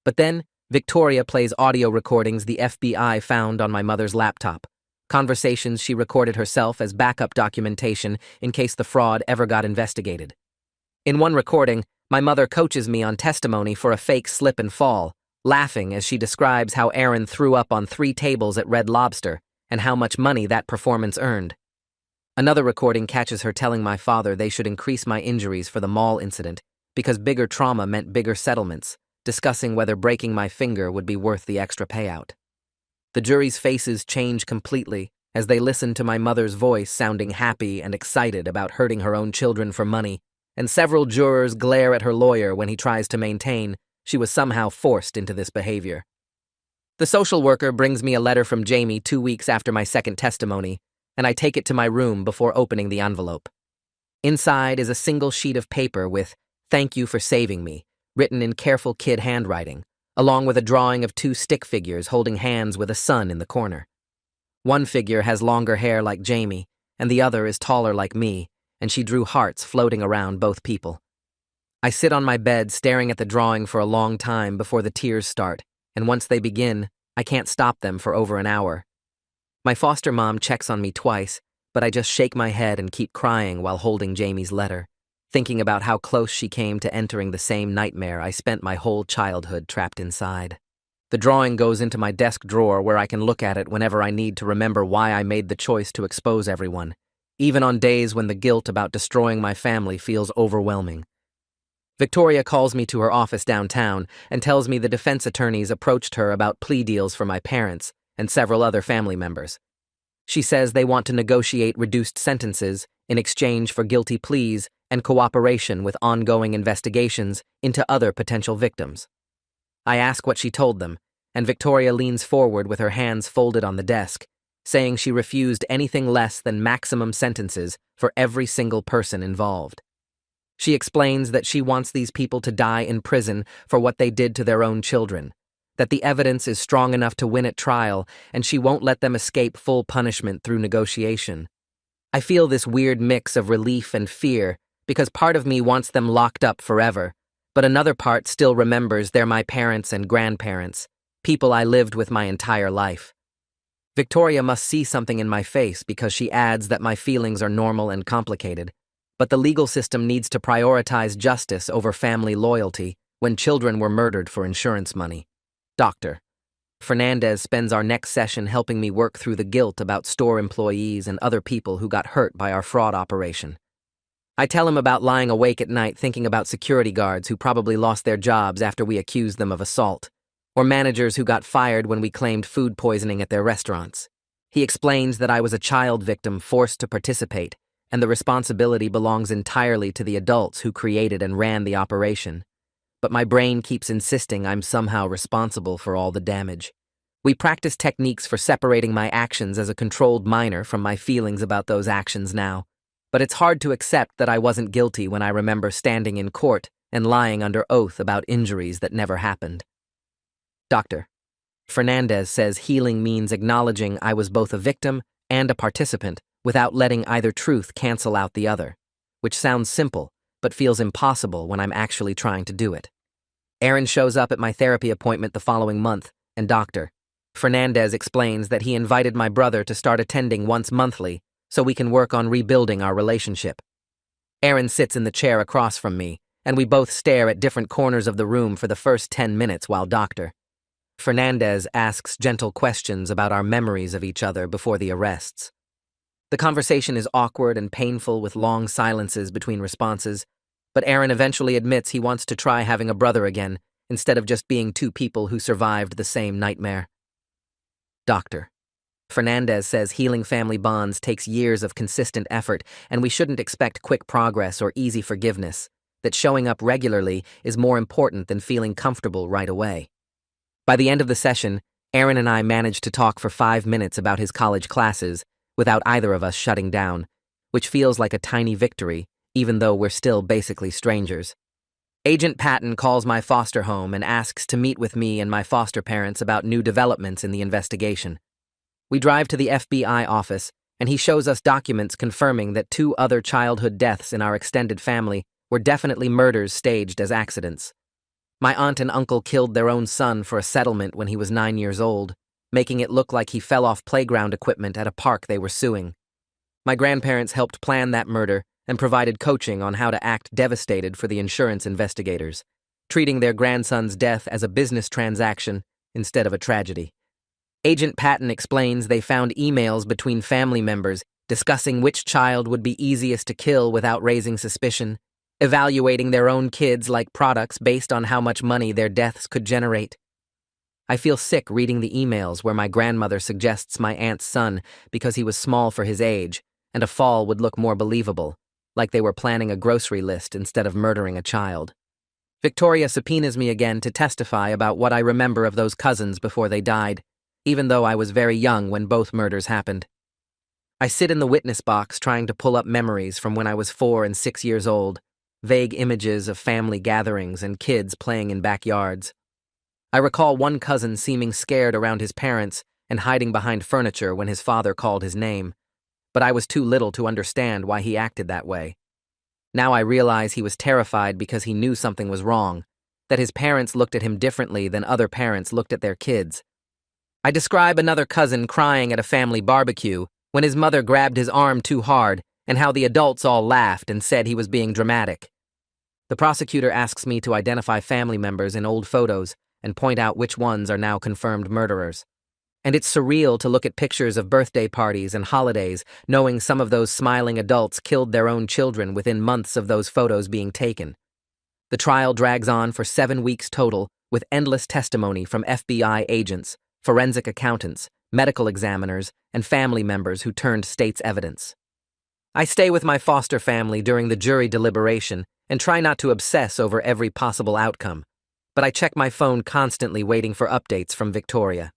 Speaker 1: But then, Victoria plays audio recordings the FBI found on my mother's laptop, conversations she recorded herself as backup documentation in case the fraud ever got investigated. In one recording, my mother coaches me on testimony for a fake slip and fall, laughing as she describes how Aaron threw up on 3 tables at Red Lobster and how much money that performance earned. Another recording catches her telling my father they should increase my injuries for the mall incident because bigger trauma meant bigger settlements, discussing whether breaking my finger would be worth the extra payout. The jury's faces change completely as they listen to my mother's voice sounding happy and excited about hurting her own children for money, and several jurors glare at her lawyer when he tries to maintain she was somehow forced into this behavior. The social worker brings me a letter from Jamie 2 weeks after my second testimony, and I take it to my room before opening the envelope. Inside is a single sheet of paper with "Thank you for saving me," written in careful kid handwriting, along with a drawing of 2 stick figures holding hands with a sun in the corner. One figure has longer hair like Jamie, and the other is taller like me, and she drew hearts floating around both people. I sit on my bed staring at the drawing for a long time before the tears start, and once they begin, I can't stop them for over an hour. My foster mom checks on me twice, but I just shake my head and keep crying while holding Jamie's letter, thinking about how close she came to entering the same nightmare I spent my whole childhood trapped inside. The drawing goes into my desk drawer where I can look at it whenever I need to remember why I made the choice to expose everyone, even on days when the guilt about destroying my family feels overwhelming. Victoria calls me to her office downtown and tells me the defense attorneys approached her about plea deals for my parents and several other family members. She says they want to negotiate reduced sentences in exchange for guilty pleas and cooperation with ongoing investigations into other potential victims. I ask what she told them, and Victoria leans forward with her hands folded on the desk, saying she refused anything less than maximum sentences for every single person involved. She explains that she wants these people to die in prison for what they did to their own children, that the evidence is strong enough to win at trial, and she won't let them escape full punishment through negotiation. I feel this weird mix of relief and fear because part of me wants them locked up forever, but another part still remembers they're my parents and grandparents, people I lived with my entire life. Victoria must see something in my face because she adds that my feelings are normal and complicated, but the legal system needs to prioritize justice over family loyalty when children were murdered for insurance money. Dr. Fernandez spends our next session helping me work through the guilt about store employees and other people who got hurt by our fraud operation. I tell him about lying awake at night thinking about security guards who probably lost their jobs after we accused them of assault, or managers who got fired when we claimed food poisoning at their restaurants. He explains that I was a child victim forced to participate, and the responsibility belongs entirely to the adults who created and ran the operation. But my brain keeps insisting I'm somehow responsible for all the damage. We practice techniques for separating my actions as a controlled minor from my feelings about those actions now, but it's hard to accept that I wasn't guilty when I remember standing in court and lying under oath about injuries that never happened. Dr. Fernandez says healing means acknowledging I was both a victim and a participant without letting either truth cancel out the other, which sounds simple, but feels impossible when I'm actually trying to do it. Aaron shows up at my therapy appointment the following month, and Dr. Fernandez explains that he invited my brother to start attending once monthly so we can work on rebuilding our relationship. Aaron sits in the chair across from me, and we both stare at different corners of the room for the first 10 minutes while Dr. Fernandez asks gentle questions about our memories of each other before the arrests. The conversation is awkward and painful with long silences between responses, but Aaron eventually admits he wants to try having a brother again instead of just being two people who survived the same nightmare. Dr. Fernandez says healing family bonds takes years of consistent effort, and we shouldn't expect quick progress or easy forgiveness, that showing up regularly is more important than feeling comfortable right away. By the end of the session, Aaron and I managed to talk for 5 minutes about his college classes without either of us shutting down, which feels like a tiny victory, even though we're still basically strangers. Agent Patton calls my foster home and asks to meet with me and my foster parents about new developments in the investigation. We drive to the FBI office, and he shows us documents confirming that 2 other childhood deaths in our extended family were definitely murders staged as accidents. My aunt and uncle killed their own son for a settlement when he was 9 years old, making it look like he fell off playground equipment at a park they were suing. My grandparents helped plan that murder and provided coaching on how to act devastated for the insurance investigators, treating their grandson's death as a business transaction instead of a tragedy. Agent Patton explains they found emails between family members discussing which child would be easiest to kill without raising suspicion, evaluating their own kids like products based on how much money their deaths could generate. I feel sick reading the emails where my grandmother suggests my aunt's son because he was small for his age, and a fall would look more believable, like they were planning a grocery list instead of murdering a child. Victoria subpoenas me again to testify about what I remember of those cousins before they died, even though I was very young when both murders happened. I sit in the witness box trying to pull up memories from when I was 4 and 6 years old, vague images of family gatherings and kids playing in backyards. I recall one cousin seeming scared around his parents and hiding behind furniture when his father called his name, but I was too little to understand why he acted that way. Now I realize he was terrified because he knew something was wrong, that his parents looked at him differently than other parents looked at their kids. I describe another cousin crying at a family barbecue when his mother grabbed his arm too hard and how the adults all laughed and said he was being dramatic. The prosecutor asks me to identify family members in old photos and point out which ones are now confirmed murderers. And it's surreal to look at pictures of birthday parties and holidays, knowing some of those smiling adults killed their own children within months of those photos being taken. The trial drags on for 7 weeks total, with endless testimony from FBI agents, forensic accountants, medical examiners, and family members who turned state's evidence. I stay with my foster family during the jury deliberation and try not to obsess over every possible outcome, but I check my phone constantly waiting for updates from Victoria.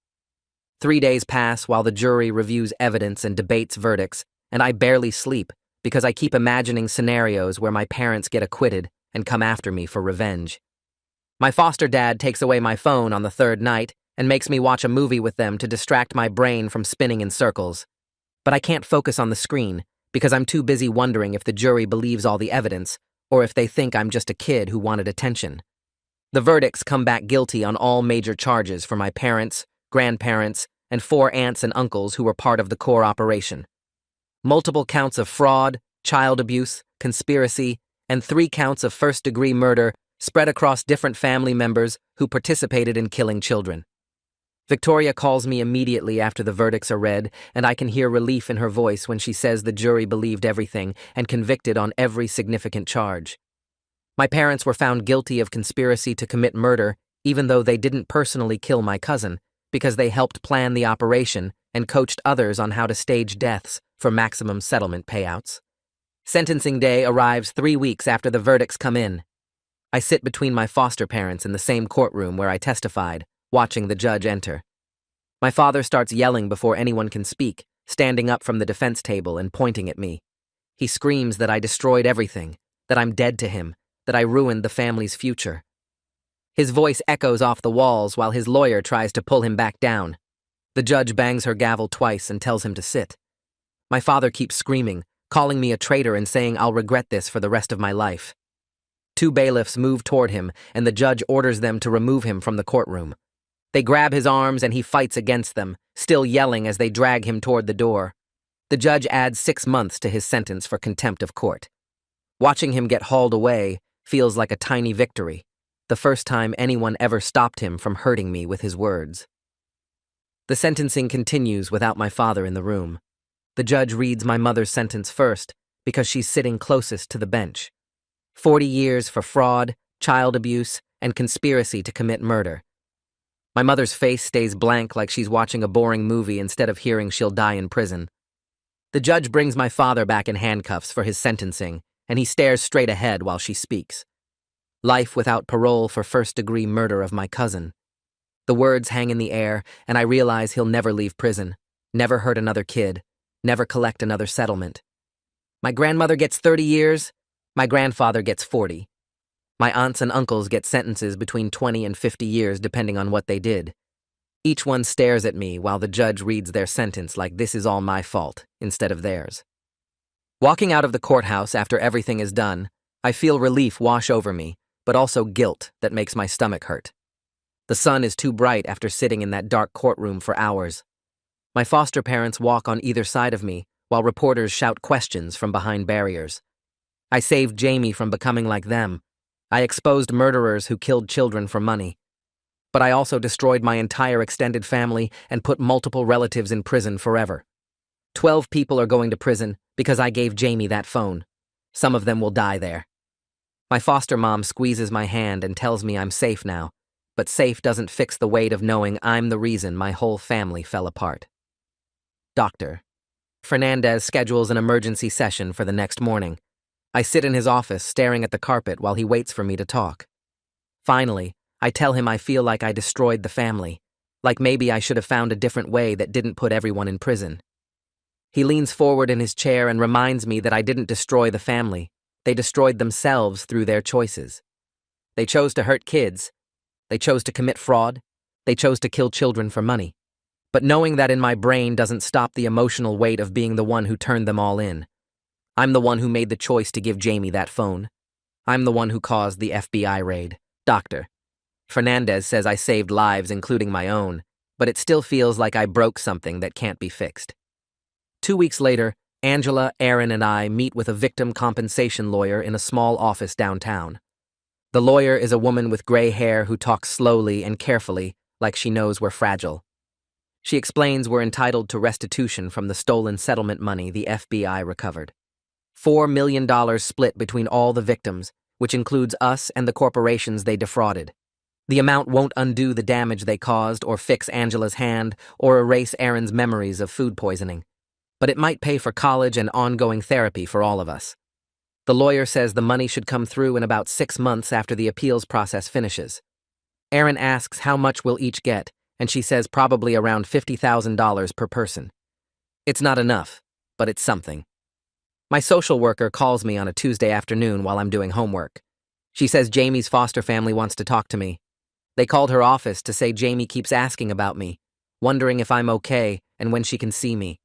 Speaker 1: 3 days pass while the jury reviews evidence and debates verdicts, and I barely sleep because I keep imagining scenarios where my parents get acquitted and come after me for revenge. My foster dad takes away my phone on the third night and makes me watch a movie with them to distract my brain from spinning in circles. But I can't focus on the screen because I'm too busy wondering if the jury believes all the evidence or if they think I'm just a kid who wanted attention. The verdicts come back guilty on all major charges for my parents, grandparents, and 4 aunts and uncles who were part of the core operation. Multiple counts of fraud, child abuse, conspiracy, and 3 counts of first-degree murder spread across different family members who participated in killing children. Victoria calls me immediately after the verdicts are read, and I can hear relief in her voice when she says the jury believed everything and convicted on every significant charge. My parents were found guilty of conspiracy to commit murder, even though they didn't personally kill my cousin, because they helped plan the operation and coached others on how to stage deaths for maximum settlement payouts. Sentencing day arrives 3 weeks after the verdicts come in. I sit between my foster parents in the same courtroom where I testified, watching the judge enter. My father starts yelling before anyone can speak, standing up from the defense table and pointing at me. He screams that I destroyed everything, that I'm dead to him, that I ruined the family's future. His voice echoes off the walls while his lawyer tries to pull him back down. The judge bangs her gavel twice and tells him to sit. My father keeps screaming, calling me a traitor and saying I'll regret this for the rest of my life. 2 bailiffs move toward him, and the judge orders them to remove him from the courtroom. They grab his arms and he fights against them, still yelling as they drag him toward the door. The judge adds 6 months to his sentence for contempt of court. Watching him get hauled away feels like a tiny victory, the first time anyone ever stopped him from hurting me with his words. The sentencing continues without my father in the room. The judge reads my mother's sentence first because she's sitting closest to the bench. 40 years for fraud, child abuse, and conspiracy to commit murder. My mother's face stays blank like she's watching a boring movie instead of hearing she'll die in prison. The judge brings my father back in handcuffs for his sentencing, and he stares straight ahead while she speaks. Life without parole for first-degree murder of my cousin. The words hang in the air, and I realize he'll never leave prison, never hurt another kid, never collect another settlement. My grandmother gets 30 years, my grandfather gets 40. My aunts and uncles get sentences between 20 and 50 years depending on what they did. Each one stares at me while the judge reads their sentence like this is all my fault, instead of theirs. Walking out of the courthouse after everything is done, I feel relief wash over me, but also guilt that makes my stomach hurt. The sun is too bright after sitting in that dark courtroom for hours. My foster parents walk on either side of me, while reporters shout questions from behind barriers. I saved Jamie from becoming like them. I exposed murderers who killed children for money. But I also destroyed my entire extended family and put multiple relatives in prison forever. 12 people are going to prison because I gave Jamie that phone. Some of them will die there. My foster mom squeezes my hand and tells me I'm safe now, but safe doesn't fix the weight of knowing I'm the reason my whole family fell apart. Doctor. Fernandez schedules an emergency session for the next morning. I sit in his office staring at the carpet while he waits for me to talk. Finally, I tell him I feel like I destroyed the family, like maybe I should have found a different way that didn't put everyone in prison. He leans forward in his chair and reminds me that I didn't destroy the family. They destroyed themselves through their choices. They chose to hurt kids. They chose to commit fraud. They chose to kill children for money. But knowing that in my brain doesn't stop the emotional weight of being the one who turned them all in. I'm the one who made the choice to give Jamie that phone. I'm the one who caused the FBI raid. Doctor. Fernandez says I saved lives, including my own, but it still feels like I broke something that can't be fixed. 2 weeks later, Angela, Aaron, and I meet with a victim compensation lawyer in a small office downtown. The lawyer is a woman with gray hair who talks slowly and carefully, like she knows we're fragile. She explains we're entitled to restitution from the stolen settlement money the FBI recovered. $4 million split between all the victims, which includes us and the corporations they defrauded. The amount won't undo the damage they caused or fix Angela's hand or erase Aaron's memories of food poisoning, but it might pay for college and ongoing therapy for all of us. The lawyer says the money should come through in about 6 months after the appeals process finishes. Aaron asks how much we'll each get, and she says probably around $50,000 per person. It's not enough, but it's something. My social worker calls me on a Tuesday afternoon while I'm doing homework. She says Jamie's foster family wants to talk to me. They called her office to say Jamie keeps asking about me, wondering if I'm okay and when she can see me.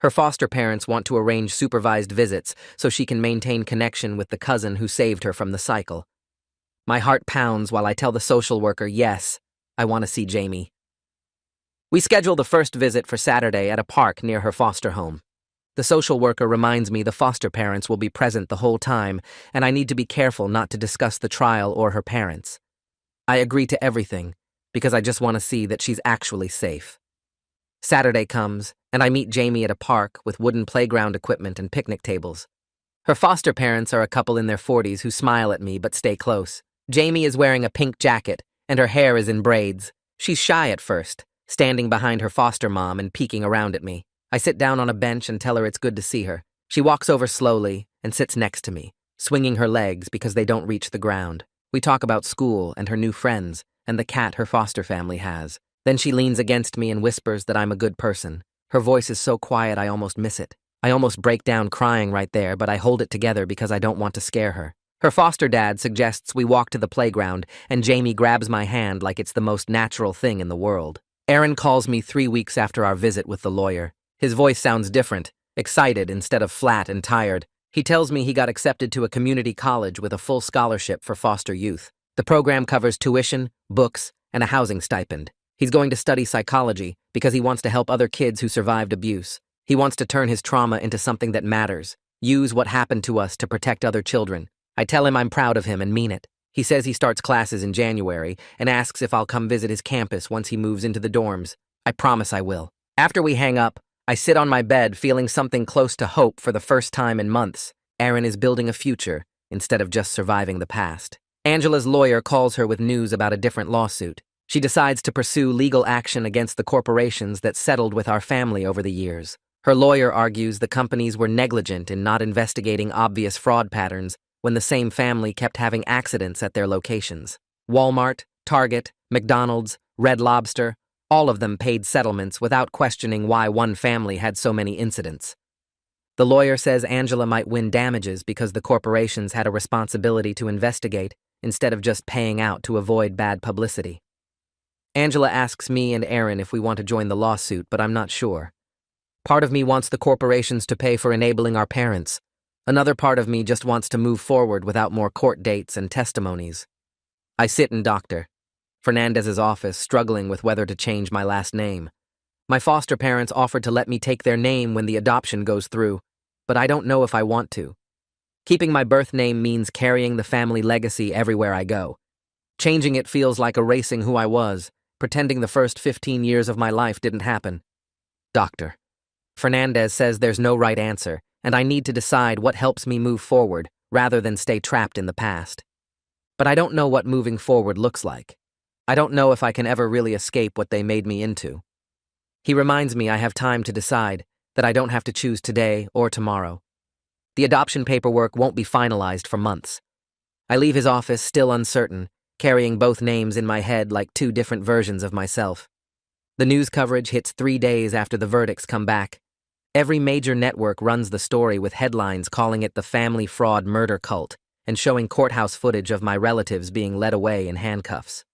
Speaker 1: Her foster parents want to arrange supervised visits so she can maintain connection with the cousin who saved her from the cycle. My heart pounds while I tell the social worker, yes, I want to see Jamie. We schedule the first visit for Saturday at a park near her foster home. The social worker reminds me the foster parents will be present the whole time, and I need to be careful not to discuss the trial or her parents. I agree to everything, because I just want to see that she's actually safe. Saturday comes, and I meet Jamie at a park with wooden playground equipment and picnic tables. Her foster parents are a couple in their 40s who smile at me but stay close. Jamie is wearing a pink jacket, and her hair is in braids. She's shy at first, standing behind her foster mom and peeking around at me. I sit down on a bench and tell her it's good to see her. She walks over slowly and sits next to me, swinging her legs because they don't reach the ground. We talk about school and her new friends and the cat her foster family has. Then she leans against me and whispers that I'm a good person. Her voice is so quiet I almost miss it. I almost break down crying right there, but I hold it together because I don't want to scare her. Her foster dad suggests we walk to the playground, and Jamie grabs my hand like it's the most natural thing in the world. Aaron calls me 3 weeks after our visit with the lawyer. His voice sounds different, excited instead of flat and tired. He tells me he got accepted to a community college with a full scholarship for foster youth. The program covers tuition, books, and a housing stipend. He's going to study psychology because he wants to help other kids who survived abuse. He wants to turn his trauma into something that matters, use what happened to us to protect other children. I tell him I'm proud of him and mean it. He says he starts classes in January and asks if I'll come visit his campus once he moves into the dorms. I promise I will. After we hang up, I sit on my bed feeling something close to hope for the first time in months. Aaron is building a future instead of just surviving the past. Angela's lawyer calls her with news about a different lawsuit. She decides to pursue legal action against the corporations that settled with our family over the years. Her lawyer argues the companies were negligent in not investigating obvious fraud patterns when the same family kept having accidents at their locations. Walmart, Target, McDonald's, Red Lobster, all of them paid settlements without questioning why one family had so many incidents. The lawyer says Angela might win damages because the corporations had a responsibility to investigate instead of just paying out to avoid bad publicity. Angela asks me and Aaron if we want to join the lawsuit, but I'm not sure. Part of me wants the corporations to pay for enabling our parents. Another part of me just wants to move forward without more court dates and testimonies. I sit in Dr. Fernandez's office, struggling with whether to change my last name. My foster parents offered to let me take their name when the adoption goes through, but I don't know if I want to. Keeping my birth name means carrying the family legacy everywhere I go. Changing it feels like erasing who I was, pretending the first 15 years of my life didn't happen. Dr. Fernandez says there's no right answer, and I need to decide what helps me move forward rather than stay trapped in the past. But I don't know what moving forward looks like. I don't know if I can ever really escape what they made me into. He reminds me I have time to decide, that I don't have to choose today or tomorrow. The adoption paperwork won't be finalized for months. I leave his office still uncertain, carrying both names in my head like two different versions of myself. The news coverage hits 3 days after the verdicts come back. Every major network runs the story with headlines calling it the family fraud murder cult and showing courthouse footage of my relatives being led away in handcuffs.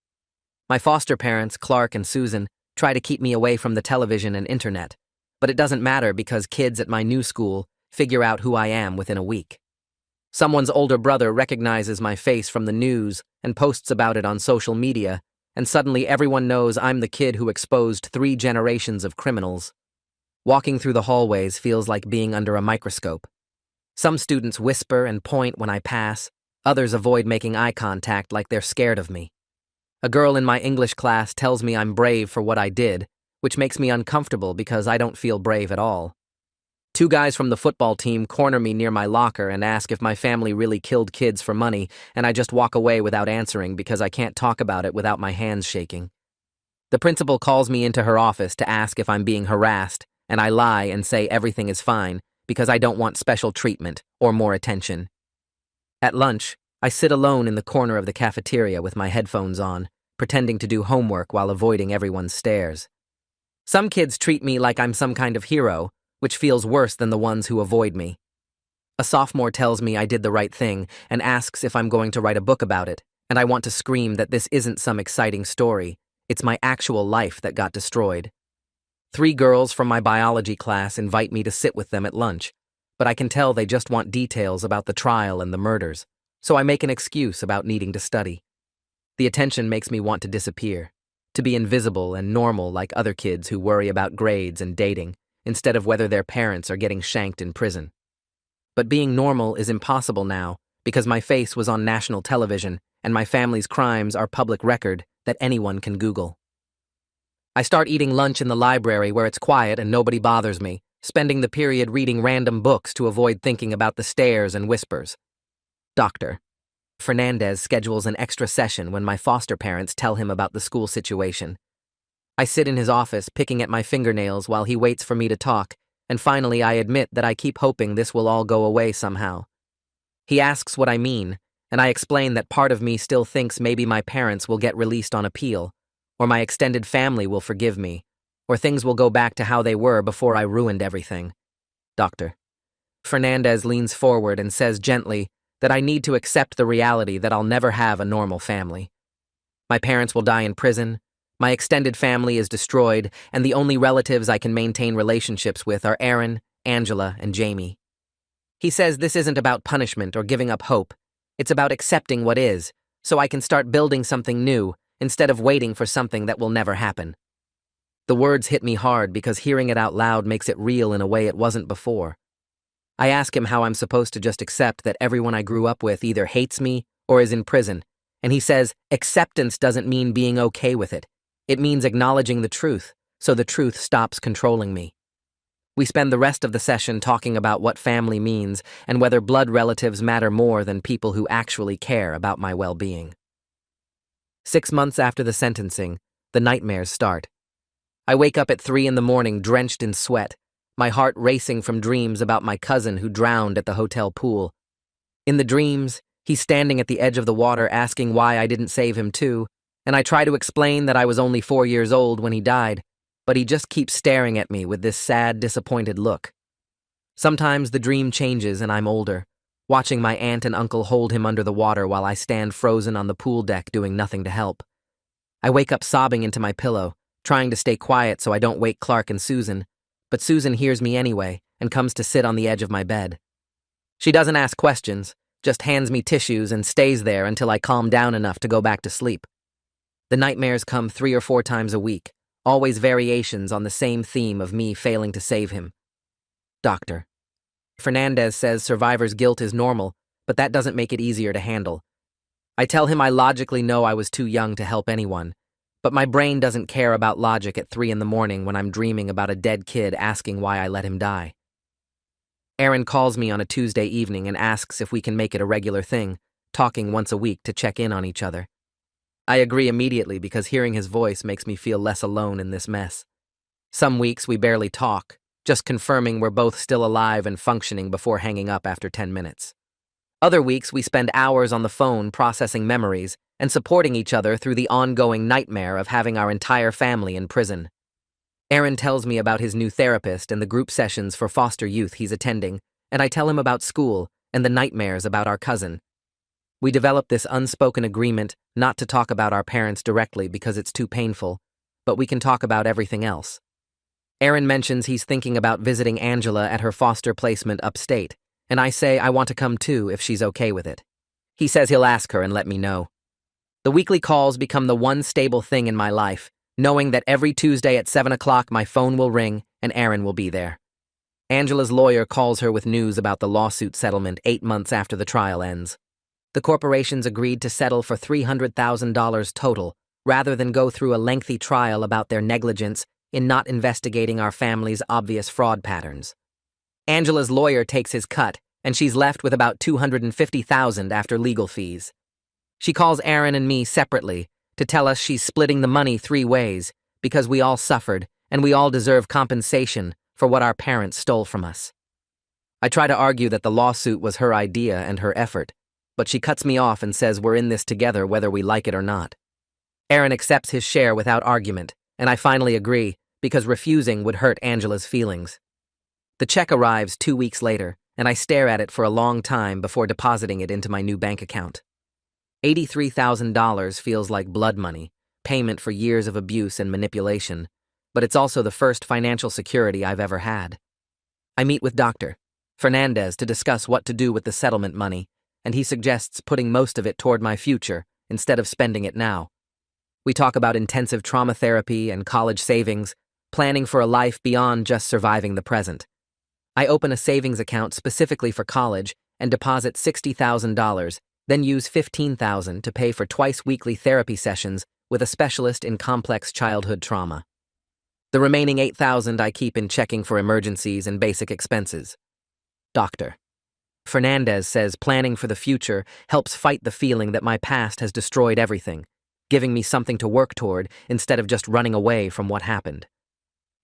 Speaker 1: My foster parents, Clark and Susan, try to keep me away from the television and internet, but it doesn't matter because kids at my new school figure out who I am within a week. Someone's older brother recognizes my face from the news and posts about it on social media, and suddenly everyone knows I'm the kid who exposed 3 generations of criminals. Walking through the hallways feels like being under a microscope. Some students whisper and point when I pass, others avoid making eye contact like they're scared of me. A girl in my English class tells me I'm brave for what I did, which makes me uncomfortable because I don't feel brave at all. Two guys from the football team corner me near my locker and ask if my family really killed kids for money, and I just walk away without answering because I can't talk about it without my hands shaking. The principal calls me into her office to ask if I'm being harassed, and I lie and say everything is fine because I don't want special treatment or more attention. At lunch, I sit alone in the corner of the cafeteria with my headphones on, pretending to do homework while avoiding everyone's stares. Some kids treat me like I'm some kind of hero, which feels worse than the ones who avoid me. A sophomore tells me I did the right thing and asks if I'm going to write a book about it, and I want to scream that this isn't some exciting story, it's my actual life that got destroyed. 3 girls from my biology class invite me to sit with them at lunch, but I can tell they just want details about the trial and the murders, so I make an excuse about needing to study. The attention makes me want to disappear, to be invisible and normal like other kids who worry about grades and dating, instead of whether their parents are getting shanked in prison. But being normal is impossible now because my face was on national television and my family's crimes are public record that anyone can Google. I start eating lunch in the library where it's quiet and nobody bothers me, spending the period reading random books to avoid thinking about the stares and whispers. Dr. Fernandez schedules an extra session when my foster parents tell him about the school situation. I sit in his office picking at my fingernails while he waits for me to talk, and finally I admit that I keep hoping this will all go away somehow. He asks what I mean, and I explain that part of me still thinks maybe my parents will get released on appeal, or my extended family will forgive me, or things will go back to how they were before I ruined everything. Dr. Fernandez leans forward and says gently that I need to accept the reality that I'll never have a normal family. My parents will die in prison, my extended family is destroyed, and the only relatives I can maintain relationships with are Aaron, Angela, and Jamie. He says this isn't about punishment or giving up hope. It's about accepting what is, so I can start building something new instead of waiting for something that will never happen. The words hit me hard because hearing it out loud makes it real in a way it wasn't before. I ask him how I'm supposed to just accept that everyone I grew up with either hates me or is in prison, and he says acceptance doesn't mean being okay with it. It means acknowledging the truth, so the truth stops controlling me. We spend the rest of the session talking about what family means and whether blood relatives matter more than people who actually care about my well-being. 6 months after the sentencing, the nightmares start. I wake up at 3 a.m, drenched in sweat, my heart racing from dreams about my cousin who drowned at the hotel pool. In the dreams, he's standing at the edge of the water asking why I didn't save him too, and I try to explain that I was only 4 years old when he died, but he just keeps staring at me with this sad, disappointed look. Sometimes the dream changes and I'm older, watching my aunt and uncle hold him under the water while I stand frozen on the pool deck doing nothing to help. I wake up sobbing into my pillow, trying to stay quiet so I don't wake Clark and Susan, but Susan hears me anyway and comes to sit on the edge of my bed. She doesn't ask questions, just hands me tissues and stays there until I calm down enough to go back to sleep. The nightmares come 3 or 4 times a week, always variations on the same theme of me failing to save him. Dr. Fernandez says survivor's guilt is normal, but that doesn't make it easier to handle. I tell him I logically know I was too young to help anyone, but my brain doesn't care about logic at 3 a.m. when I'm dreaming about a dead kid asking why I let him die. Aaron calls me on a Tuesday evening and asks if we can make it a regular thing, talking once a week to check in on each other. I agree immediately because hearing his voice makes me feel less alone in this mess. Some weeks we barely talk, just confirming we're both still alive and functioning before hanging up after 10 minutes. Other weeks we spend hours on the phone processing memories and supporting each other through the ongoing nightmare of having our entire family in prison. Aaron tells me about his new therapist and the group sessions for foster youth he's attending, and I tell him about school and the nightmares about our cousin. We develop this unspoken agreement not to talk about our parents directly because it's too painful, but we can talk about everything else. Aaron mentions he's thinking about visiting Angela at her foster placement upstate, and I say I want to come too if she's okay with it. He says he'll ask her and let me know. The weekly calls become the one stable thing in my life, knowing that every Tuesday at 7 o'clock my phone will ring and Aaron will be there. Angela's lawyer calls her with news about the lawsuit settlement 8 months after the trial ends. The corporations agreed to settle for $300,000 total, rather than go through a lengthy trial about their negligence in not investigating our family's obvious fraud patterns. Angela's lawyer takes his cut, and she's left with about $250,000 after legal fees. She calls Aaron and me separately to tell us she's splitting the money 3 ways because we all suffered and we all deserve compensation for what our parents stole from us. I try to argue that the lawsuit was her idea and her effort, but she cuts me off and says we're in this together whether we like it or not. Aaron accepts his share without argument, and I finally agree because refusing would hurt Angela's feelings. The check arrives 2 weeks later, and I stare at it for a long time before depositing it into my new bank account. $83,000 feels like blood money, payment for years of abuse and manipulation, but it's also the first financial security I've ever had. I meet with Dr. Fernandez to discuss what to do with the settlement money, and he suggests putting most of it toward my future instead of spending it now. We talk about intensive trauma therapy and college savings, planning for a life beyond just surviving the present. I open a savings account specifically for college and deposit $60,000, then use $15,000 to pay for twice-weekly therapy sessions with a specialist in complex childhood trauma. The remaining $8,000 I keep in checking for emergencies and basic expenses. Dr. Fernandez says planning for the future helps fight the feeling that my past has destroyed everything, giving me something to work toward instead of just running away from what happened.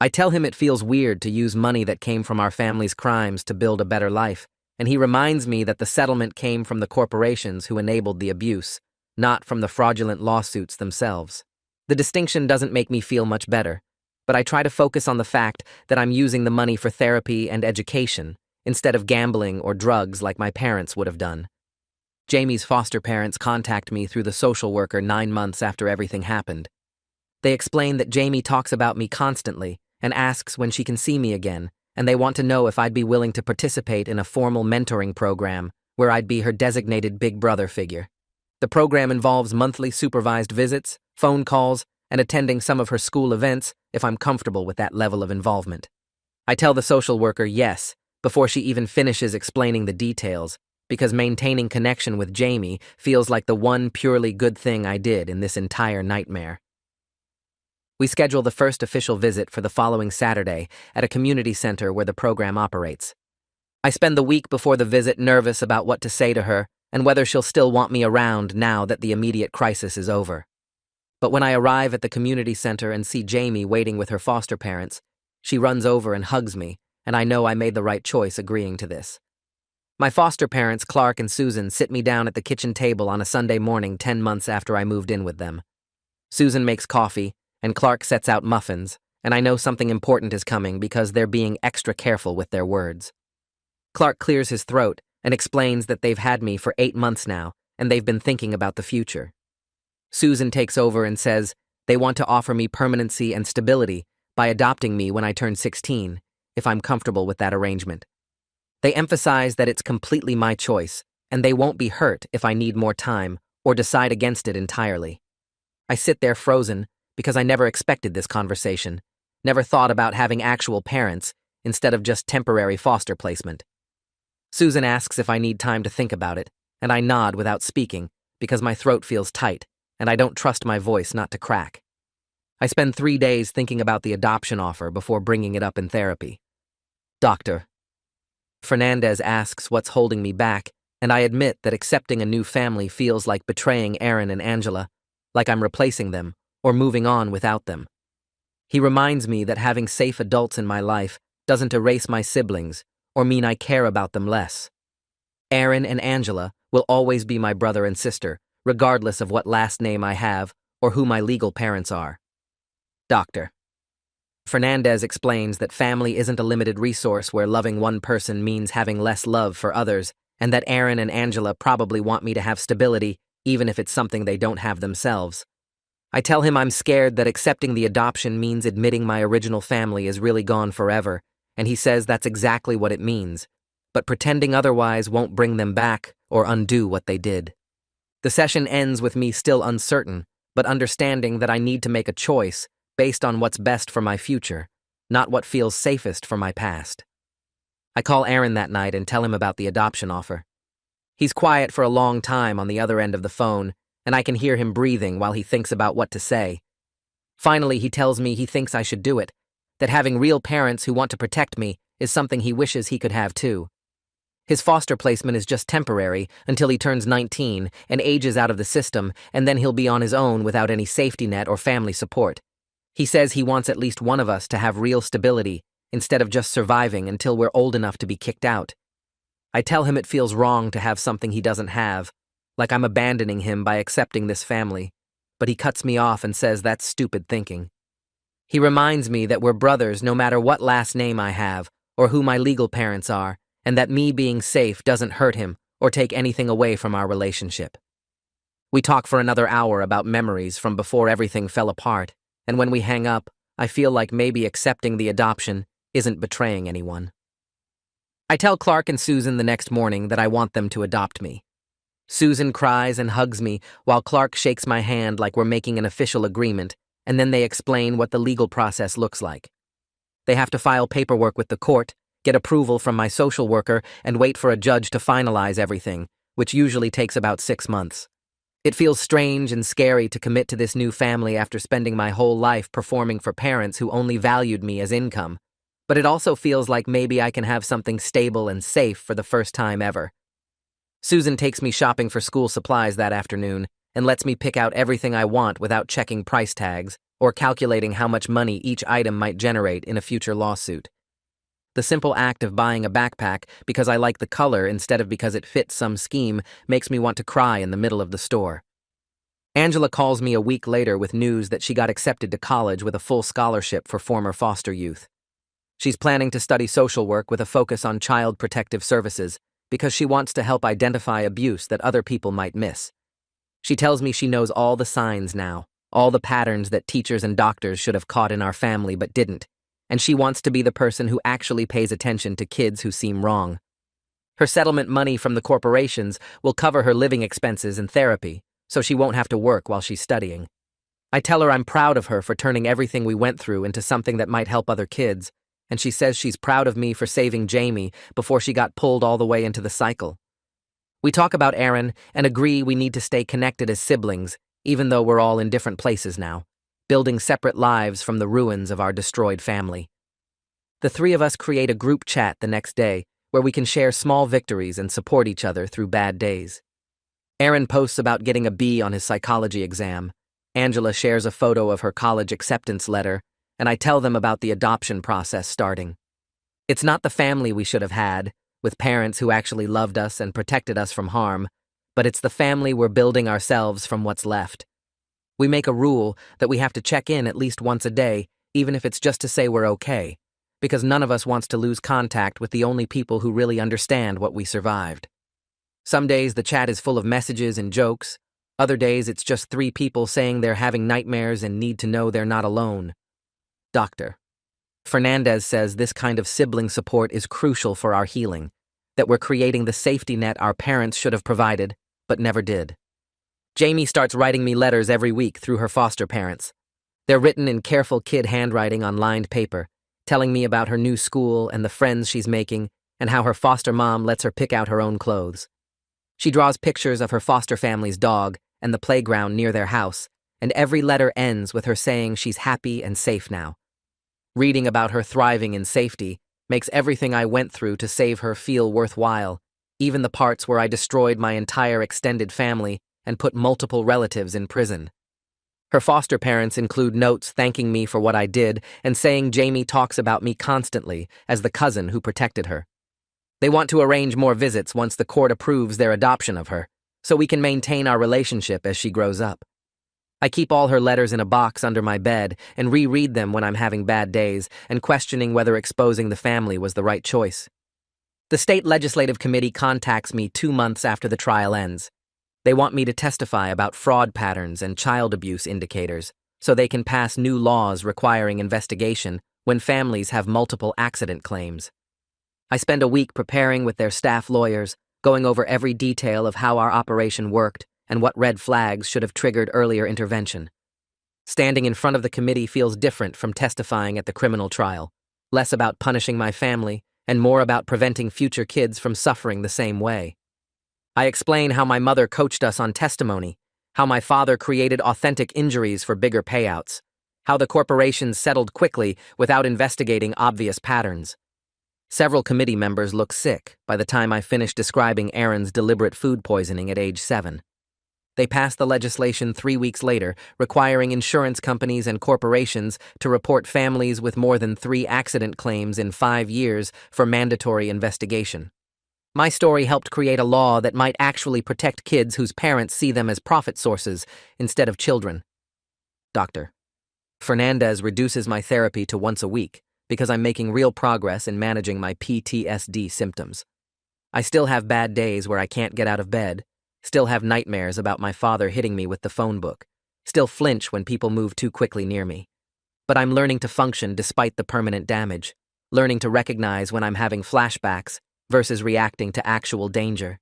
Speaker 1: I tell him it feels weird to use money that came from our family's crimes to build a better life, and he reminds me that the settlement came from the corporations who enabled the abuse, not from the fraudulent lawsuits themselves. The distinction doesn't make me feel much better, but I try to focus on the fact that I'm using the money for therapy and education instead of gambling or drugs like my parents would have done. Jamie's foster parents contact me through the social worker 9 months after everything happened. They explain that Jamie talks about me constantly and asks when she can see me again, and they want to know if I'd be willing to participate in a formal mentoring program where I'd be her designated big brother figure. The program involves monthly supervised visits, phone calls, and attending some of her school events if I'm comfortable with that level of involvement. I tell the social worker yes before she even finishes explaining the details, because maintaining connection with Jamie feels like the one purely good thing I did in this entire nightmare. We schedule the first official visit for the following Saturday at a community center where the program operates. I spend the week before the visit nervous about what to say to her and whether she'll still want me around now that the immediate crisis is over. But when I arrive at the community center and see Jamie waiting with her foster parents, she runs over and hugs me, and I know I made the right choice agreeing to this. My foster parents, Clark and Susan, sit me down at the kitchen table on a Sunday morning 10 months after I moved in with them. Susan makes coffee, and Clark sets out muffins, and I know something important is coming because they're being extra careful with their words. Clark clears his throat and explains that they've had me for 8 months now, and they've been thinking about the future. Susan takes over and says they want to offer me permanency and stability by adopting me when I turn 16, if I'm comfortable with that arrangement. They emphasize that it's completely my choice, and they won't be hurt if I need more time or decide against it entirely. I sit there frozen because I never expected this conversation, never thought about having actual parents instead of just temporary foster placement. Susan asks if I need time to think about it, and I nod without speaking because my throat feels tight, and I don't trust my voice not to crack. I spend 3 days thinking about the adoption offer before bringing it up in therapy. Dr. Fernandez asks what's holding me back, and I admit that accepting a new family feels like betraying Aaron and Angela, like I'm replacing them or moving on without them. He reminds me that having safe adults in my life doesn't erase my siblings or mean I care about them less. Aaron and Angela will always be my brother and sister, regardless of what last name I have or who my legal parents are. Dr. Fernandez explains that family isn't a limited resource where loving one person means having less love for others, and that Aaron and Angela probably want me to have stability, even if it's something they don't have themselves. I tell him I'm scared that accepting the adoption means admitting my original family is really gone forever, and he says that's exactly what it means, but pretending otherwise won't bring them back or undo what they did. The session ends with me still uncertain, but understanding that I need to make a choice based on what's best for my future, not what feels safest for my past. I call Aaron that night and tell him about the adoption offer. He's quiet for a long time on the other end of the phone, and I can hear him breathing while he thinks about what to say. Finally, he tells me he thinks I should do it, that having real parents who want to protect me is something he wishes he could have too. His foster placement is just temporary until he turns 19 and ages out of the system, and then he'll be on his own without any safety net or family support. He says he wants at least one of us to have real stability instead of just surviving until we're old enough to be kicked out. I tell him it feels wrong to have something he doesn't have, like I'm abandoning him by accepting this family, but he cuts me off and says that's stupid thinking. He reminds me that we're brothers no matter what last name I have or who my legal parents are, and that me being safe doesn't hurt him or take anything away from our relationship. We talk for another hour about memories from before everything fell apart, and when we hang up, I feel like maybe accepting the adoption isn't betraying anyone. I tell Clark and Susan the next morning that I want them to adopt me. Susan cries and hugs me while Clark shakes my hand like we're making an official agreement, and then they explain what the legal process looks like. They have to file paperwork with the court, get approval from my social worker, and wait for a judge to finalize everything, which usually takes about 6 months. It feels strange and scary to commit to this new family after spending my whole life performing for parents who only valued me as income, but it also feels like maybe I can have something stable and safe for the first time ever. Susan takes me shopping for school supplies that afternoon and lets me pick out everything I want without checking price tags or calculating how much money each item might generate in a future lawsuit. The simple act of buying a backpack because I like the color instead of because it fits some scheme makes me want to cry in the middle of the store. Angela calls me a week later with news that she got accepted to college with a full scholarship for former foster youth. She's planning to study social work with a focus on child protective services because she wants to help identify abuse that other people might miss. She tells me she knows all the signs now, all the patterns that teachers and doctors should have caught in our family but didn't, and she wants to be the person who actually pays attention to kids who seem wrong. Her settlement money from the corporations will cover her living expenses and therapy, so she won't have to work while she's studying. I tell her I'm proud of her for turning everything we went through into something that might help other kids, and she says she's proud of me for saving Jamie before she got pulled all the way into the cycle. We talk about Aaron and agree we need to stay connected as siblings, even though we're all in different places now, building separate lives from the ruins of our destroyed family. The three of us create a group chat the next day where we can share small victories and support each other through bad days. Aaron posts about getting a B on his psychology exam. Angela shares a photo of her college acceptance letter, and I tell them about the adoption process starting. It's not the family we should have had, with parents who actually loved us and protected us from harm, but it's the family we're building ourselves from what's left. We make a rule that we have to check in at least once a day, even if it's just to say we're okay, because none of us wants to lose contact with the only people who really understand what we survived. Some days the chat is full of messages and jokes. Other days it's just 3 people saying they're having nightmares and need to know they're not alone. Dr. Fernandez says this kind of sibling support is crucial for our healing, that we're creating the safety net our parents should have provided, but never did. Jamie starts writing me letters every week through her foster parents. They're written in careful kid handwriting on lined paper, telling me about her new school and the friends she's making, and how her foster mom lets her pick out her own clothes. She draws pictures of her foster family's dog and the playground near their house, and every letter ends with her saying she's happy and safe now. Reading about her thriving in safety makes everything I went through to save her feel worthwhile, even the parts where I destroyed my entire extended family and put multiple relatives in prison. Her foster parents include notes thanking me for what I did and saying Jamie talks about me constantly as the cousin who protected her. They want to arrange more visits once the court approves their adoption of her, so we can maintain our relationship as she grows up. I keep all her letters in a box under my bed and reread them when I'm having bad days and questioning whether exposing the family was the right choice. The state legislative committee contacts me 2 months after the trial ends. They want me to testify about fraud patterns and child abuse indicators, so they can pass new laws requiring investigation when families have multiple accident claims. I spend a week preparing with their staff lawyers, going over every detail of how our operation worked and what red flags should have triggered earlier intervention. Standing in front of the committee feels different from testifying at the criminal trial, less about punishing my family and more about preventing future kids from suffering the same way. I explain how my mother coached us on testimony, how my father created authentic injuries for bigger payouts, how the corporations settled quickly without investigating obvious patterns. Several committee members look sick by the time I finish describing Aaron's deliberate food poisoning at age 7. They passed the legislation 3 weeks later, requiring insurance companies and corporations to report families with more than 3 accident claims in 5 years for mandatory investigation. My story helped create a law that might actually protect kids whose parents see them as profit sources instead of children. Dr. Fernandez reduces my therapy to once a week because I'm making real progress in managing my PTSD symptoms. I still have bad days where I can't get out of bed, still have nightmares about my father hitting me with the phone book, still flinch when people move too quickly near me. But I'm learning to function despite the permanent damage, learning to recognize when I'm having flashbacks versus reacting to actual danger.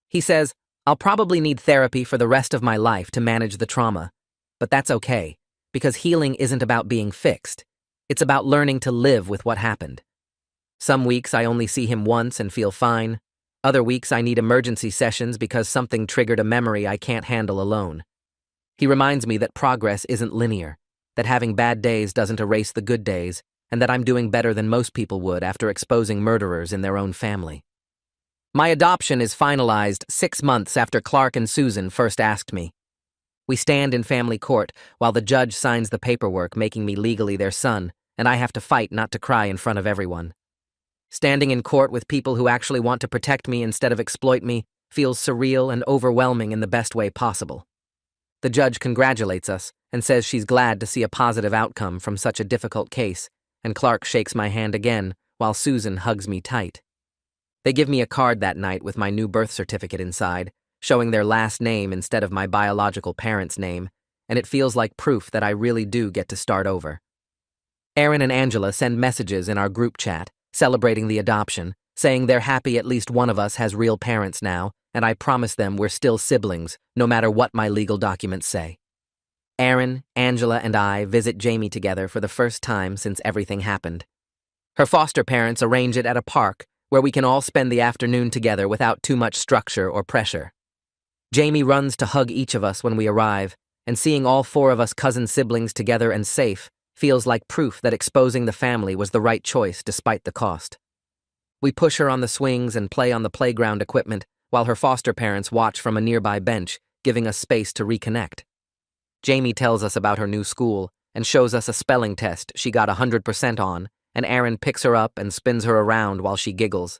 Speaker 1: He says, I'll probably need therapy for the rest of my life to manage the trauma, but that's okay, because healing isn't about being fixed. It's about learning to live with what happened. Some weeks I only see him once and feel fine. Other weeks I need emergency sessions because something triggered a memory I can't handle alone. He reminds me that progress isn't linear, that having bad days doesn't erase the good days, and that I'm doing better than most people would after exposing murderers in their own family. My adoption is finalized 6 months after Clark and Susan first asked me. We stand in family court while the judge signs the paperwork making me legally their son, and I have to fight not to cry in front of everyone. Standing in court with people who actually want to protect me instead of exploit me feels surreal and overwhelming in the best way possible. The judge congratulates us and says she's glad to see a positive outcome from such a difficult case, and Clark shakes my hand again while Susan hugs me tight. They give me a card that night with my new birth certificate inside, showing their last name instead of my biological parents' name, and it feels like proof that I really do get to start over. Aaron and Angela send messages in our group chat, celebrating the adoption, saying they're happy at least one of us has real parents now, and I promise them we're still siblings, no matter what my legal documents say. Aaron, Angela, and I visit Jamie together for the first time since everything happened. Her foster parents arrange it at a park where we can all spend the afternoon together without too much structure or pressure. Jamie runs to hug each of us when we arrive, and seeing all 4 of us cousin siblings together and safe feels like proof that exposing the family was the right choice despite the cost. We push her on the swings and play on the playground equipment while her foster parents watch from a nearby bench, giving us space to reconnect. Jamie tells us about her new school and shows us a spelling test she got 100% on, and Aaron picks her up and spins her around while she giggles.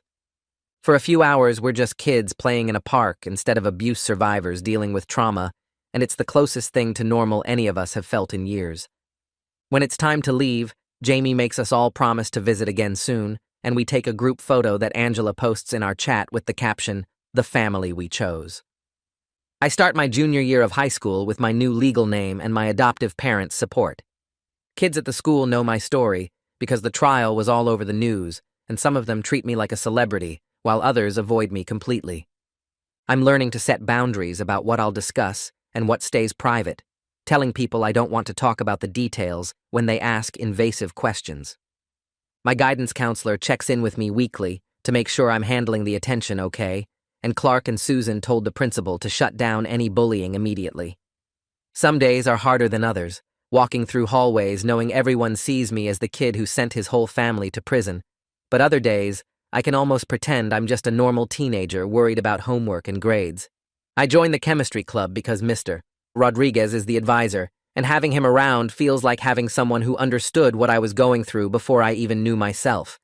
Speaker 1: For a few hours, we're just kids playing in a park instead of abuse survivors dealing with trauma, and it's the closest thing to normal any of us have felt in years. When it's time to leave, Jamie makes us all promise to visit again soon, and we take a group photo that Angela posts in our chat with the caption, "The family we chose." I start my junior year of high school with my new legal name and my adoptive parents' support. Kids at the school know my story because the trial was all over the news, and some of them treat me like a celebrity, while others avoid me completely. I'm learning to set boundaries about what I'll discuss and what stays private, telling people I don't want to talk about the details when they ask invasive questions. My guidance counselor checks in with me weekly to make sure I'm handling the attention okay, and Clark and Susan told the principal to shut down any bullying immediately. Some days are harder than others, walking through hallways knowing everyone sees me as the kid who sent his whole family to prison, but other days, I can almost pretend I'm just a normal teenager worried about homework and grades. I joined the chemistry club because Mr. Rodriguez is the advisor, and having him around feels like having someone who understood what I was going through before I even knew myself.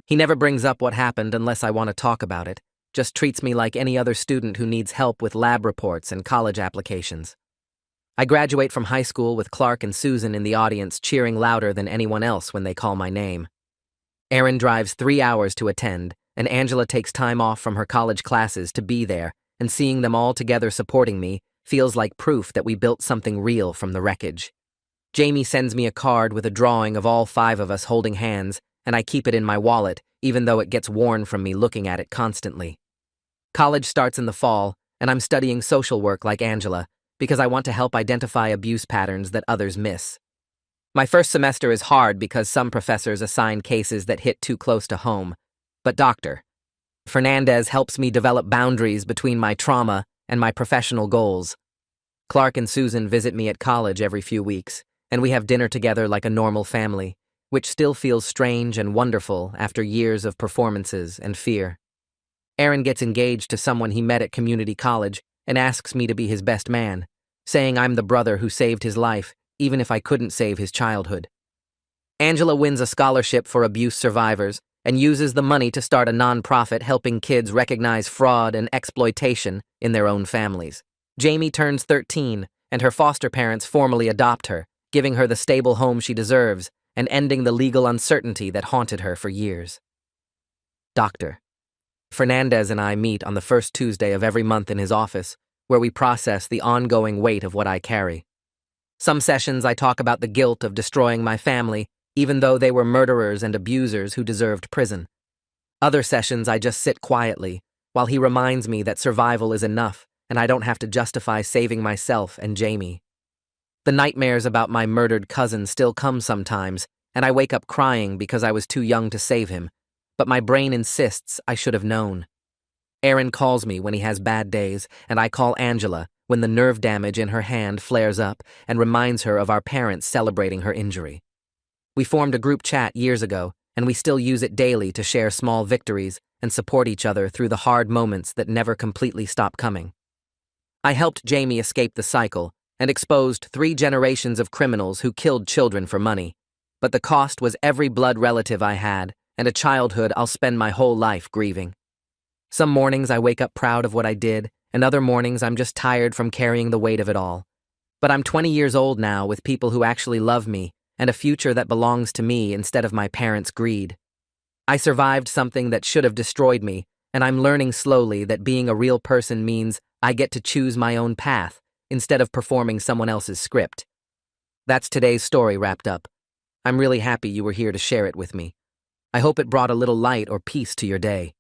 Speaker 1: He never brings up what happened unless I want to talk about it, just treats me like any other student who needs help with lab reports and college applications. I graduate from high school with Clark and Susan in the audience cheering louder than anyone else when they call my name. Aaron drives 3 hours to attend, and Angela takes time off from her college classes to be there, and seeing them all together supporting me feels like proof that we built something real from the wreckage. Jamie sends me a card with a drawing of all 5 of us holding hands, and I keep it in my wallet, even though it gets worn from me looking at it constantly. College starts in the fall, and I'm studying social work like Angela, because I want to help identify abuse patterns that others miss. My first semester is hard because some professors assign cases that hit too close to home, but Dr. Fernandez helps me develop boundaries between my trauma and my professional goals. Clark and Susan visit me at college every few weeks, and we have dinner together like a normal family, which still feels strange and wonderful after years of performances and fear. Aaron gets engaged to someone he met at community college and asks me to be his best man, saying I'm the brother who saved his life, even if I couldn't save his childhood. Angela wins a scholarship for abuse survivors and uses the money to start a nonprofit helping kids recognize fraud and exploitation in their own families. Jamie turns 13, and her foster parents formally adopt her, giving her the stable home she deserves and ending the legal uncertainty that haunted her for years. Dr. Fernandez and I meet on the first Tuesday of every month in his office, where we process the ongoing weight of what I carry. Some sessions I talk about the guilt of destroying my family, even though they were murderers and abusers who deserved prison. Other sessions I just sit quietly, while he reminds me that survival is enough and I don't have to justify saving myself and Jamie. The nightmares about my murdered cousin still come sometimes, and I wake up crying because I was too young to save him, but my brain insists I should have known. Aaron calls me when he has bad days, and I call Angela when the nerve damage in her hand flares up and reminds her of our parents celebrating her injury. We formed a group chat years ago, and we still use it daily to share small victories and support each other through the hard moments that never completely stop coming. I helped Jamie escape the cycle and exposed 3 generations of criminals who killed children for money, but the cost was every blood relative I had and a childhood I'll spend my whole life grieving. Some mornings I wake up proud of what I did, and other mornings I'm just tired from carrying the weight of it all. But I'm 20 years old now with people who actually love me and a future that belongs to me instead of my parents' greed. I survived something that should have destroyed me, and I'm learning slowly that being a real person means I get to choose my own path instead of performing someone else's script. That's today's story wrapped up. I'm really happy you were here to share it with me. I hope it brought a little light or peace to your day.